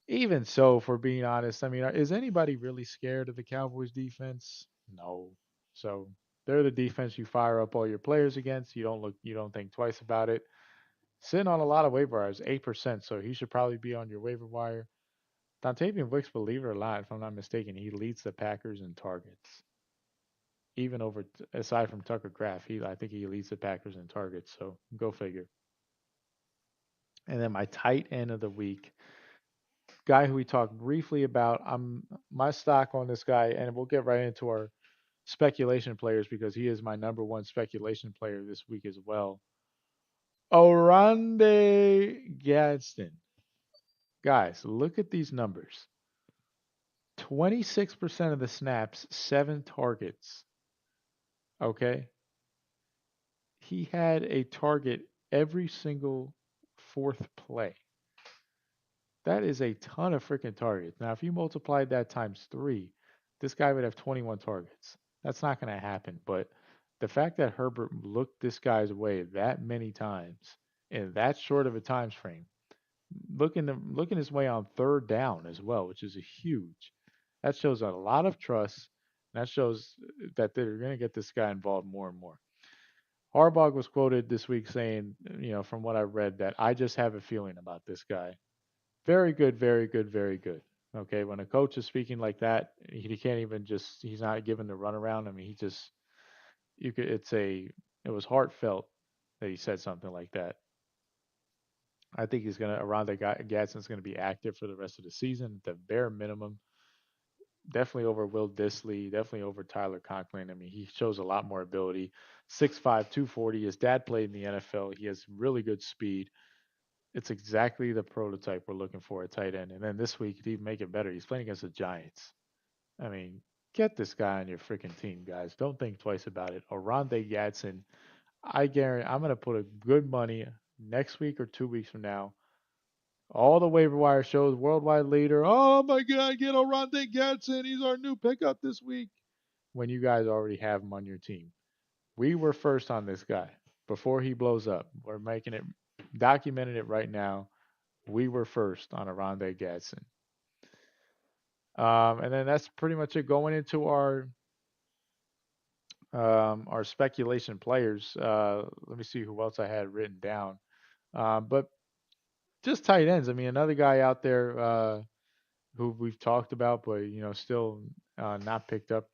even so, for being honest, I mean, is anybody really scared of the Cowboys defense? No. So they're the defense you fire up all your players against. You don't think twice about it. Sitting on a lot of waiver wires, 8%. So he should probably be on your waiver wire. Dontavian Wicks, believe it or not, if I'm not mistaken, he leads the Packers in targets. Even over, aside from Tucker Kraft, I think he leads the Packers in targets. So go figure. And then my tight end of the week, guy who we talked briefly about. I'm my stock on this guy, and we'll get right into our speculation players because he is my number one speculation player this week as well. Oronde Gadsden. Guys, look at these numbers. 26% of the snaps, 7 targets. Okay. He had a target every single fourth play. That is a ton of freaking targets. Now, if you multiplied that times 3, this guy would have 21 targets. That's not going to happen. But the fact that Herbert looked this guy's way that many times in that short of a time frame, looking his way on third down as well, which is a huge. That shows a lot of trust. That shows that they're going to get this guy involved more and more. Harbaugh was quoted this week saying, from what I read, that I just have a feeling about this guy. Very good, very good, very good. Okay, when a coach is speaking like that, he can't even he's not given the runaround. I mean, it was heartfelt that he said something like that. I think Gadsden's going to be active for the rest of the season, at the bare minimum. Definitely over Will Disley, definitely over Tyler Conklin. I mean, he shows a lot more ability. 6'5", 240. His dad played in the NFL. He has really good speed. It's exactly the prototype we're looking for at tight end. And then this week, to even make it better, he's playing against the Giants. I mean, get this guy on your freaking team, guys. Don't think twice about it. Oronde Gadsden, I guarantee I'm going to put a good money next week or 2 weeks from now. All the waiver wire shows worldwide leader. Oh my God, get Oronde Gadsden. He's our new pickup this week. When you guys already have him on your team. We were first on this guy before he blows up. We're making it, documenting it right now. We were first on Oronde Gadsden. And then that's pretty much it. Going into our speculation players. Let me see who else I had written down. But just tight ends. I mean, another guy out there who we've talked about, but still not picked up.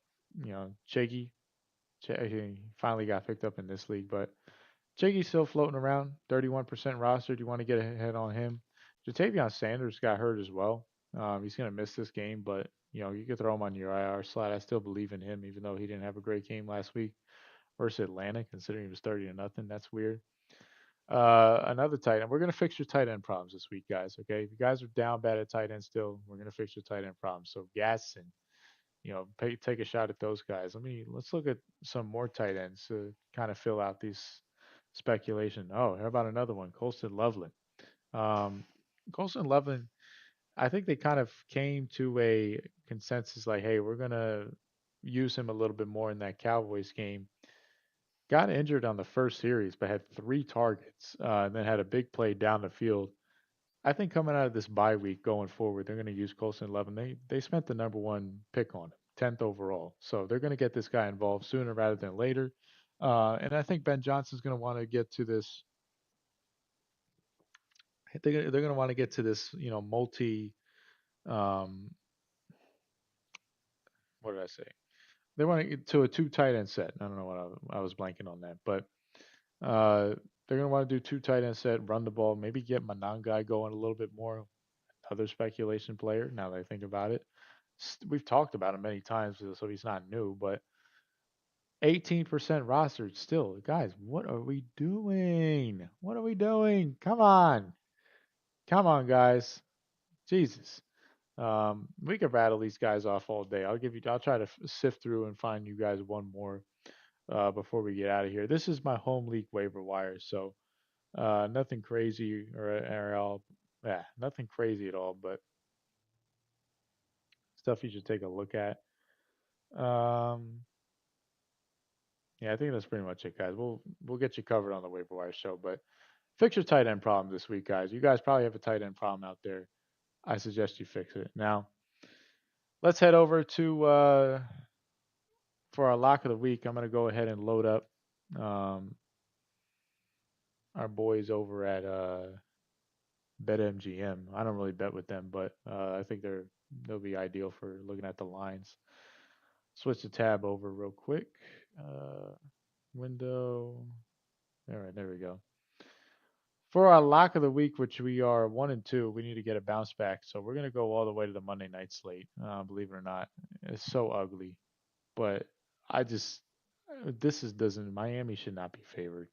Chiggy. He finally got picked up in this league, but Chiggy's still floating around. 31% roster. Do you want to get ahead on him? Jatavion Sanders got hurt as well. He's going to miss this game, but you could throw him on your IR slot. I still believe in him, even though he didn't have a great game last week versus Atlanta, considering he was 30-0. That's weird. Another tight end. We're going to fix your tight end problems this week, guys. Okay, if you guys are down bad at tight end still, we're going to fix your tight end problems. So Gas and take a shot at those guys. Let's look at some more tight ends to kind of fill out these speculation. Oh, how about another one? Colston Loveland. Um, Colston Loveland, I think they kind of came to a consensus like, hey, we're gonna use him a little bit more in that Cowboys game. Got injured on the first series, but had 3 targets, and then had a big play down the field. I think coming out of this bye week going forward, they're going to use Colston Loveland. They spent the number 1 pick on him, 10th overall. So they're going to get this guy involved sooner rather than later. And I think Ben Johnson's going to want to get to this. They're going to want to get to this, multi. Um, what did I say? They want to get to a 2 tight end set. I don't know what I was blanking on that, but they're going to want to do 2 tight end set, run the ball, maybe get Monangai going a little bit more. Other speculation player. Now that I think about it, we've talked about him many times, so he's not new. But 18% rostered still, guys. What are we doing? What are we doing? Come on, guys. Jesus. We could rattle these guys off all day. I'll try to sift through and find you guys one more. before we get out of here. This is my home league waiver wire, so nothing crazy or all. Yeah, nothing crazy at all, but stuff you should take a look at. Um, yeah, I think that's pretty much it, guys. We'll get you covered on the waiver wire show, but fix your tight end problem this week, guys. You guys probably have a tight end problem out there. I suggest you fix it. Now, let's head over to for our lock of the week. I'm gonna go ahead and load up um, our boys over at BetMGM. I don't really bet with them, but I think they'll be ideal for looking at the lines. Switch the tab over real quick. Uh, window. All right, there we go. For our lock of the week, which we are 1-2, we need to get a bounce back. So we're gonna go all the way to the Monday night slate. Believe it or not, it's so ugly. But I just this is doesn't Miami should not be favored.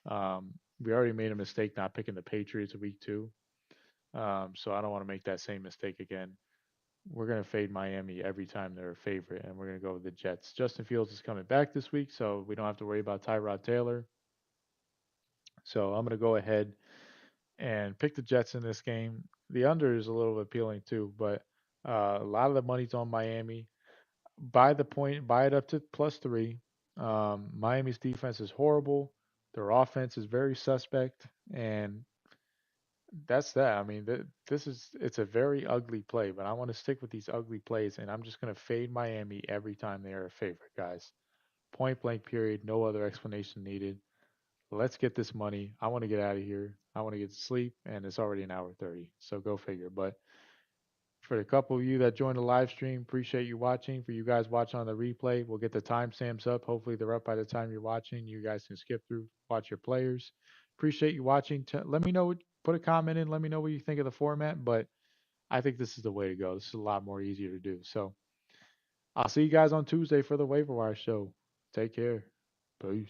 We already made a mistake not picking the Patriots week 2. So I don't want to make that same mistake again. We're going to fade Miami every time they're a favorite, and we're going to go with the Jets. Justin Fields is coming back this week, so we don't have to worry about Tyrod Taylor. So I'm going to go ahead and pick the Jets in this game. The under is a little appealing too, but a lot of the money's on Miami. Buy the point, buy it up to +3. Miami's defense is horrible. Their offense is very suspect, and that's that. I mean, it's a very ugly play, but I want to stick with these ugly plays, and I'm just going to fade Miami every time they are a favorite, guys. Point blank, period. No other explanation needed. Let's get this money. I want to get out of here. I want to get to sleep, and it's already an hour 30, so go figure. But for the couple of you that joined the live stream, appreciate you watching. For you guys watching on the replay, we'll get the timestamps up. Hopefully, they're up by the time you're watching. You guys can skip through, watch your players. Appreciate you watching. Let me know. Put a comment in. Let me know what you think of the format. But I think this is the way to go. This is a lot more easier to do. So I'll see you guys on Tuesday for the waiver wire show. Take care. Peace.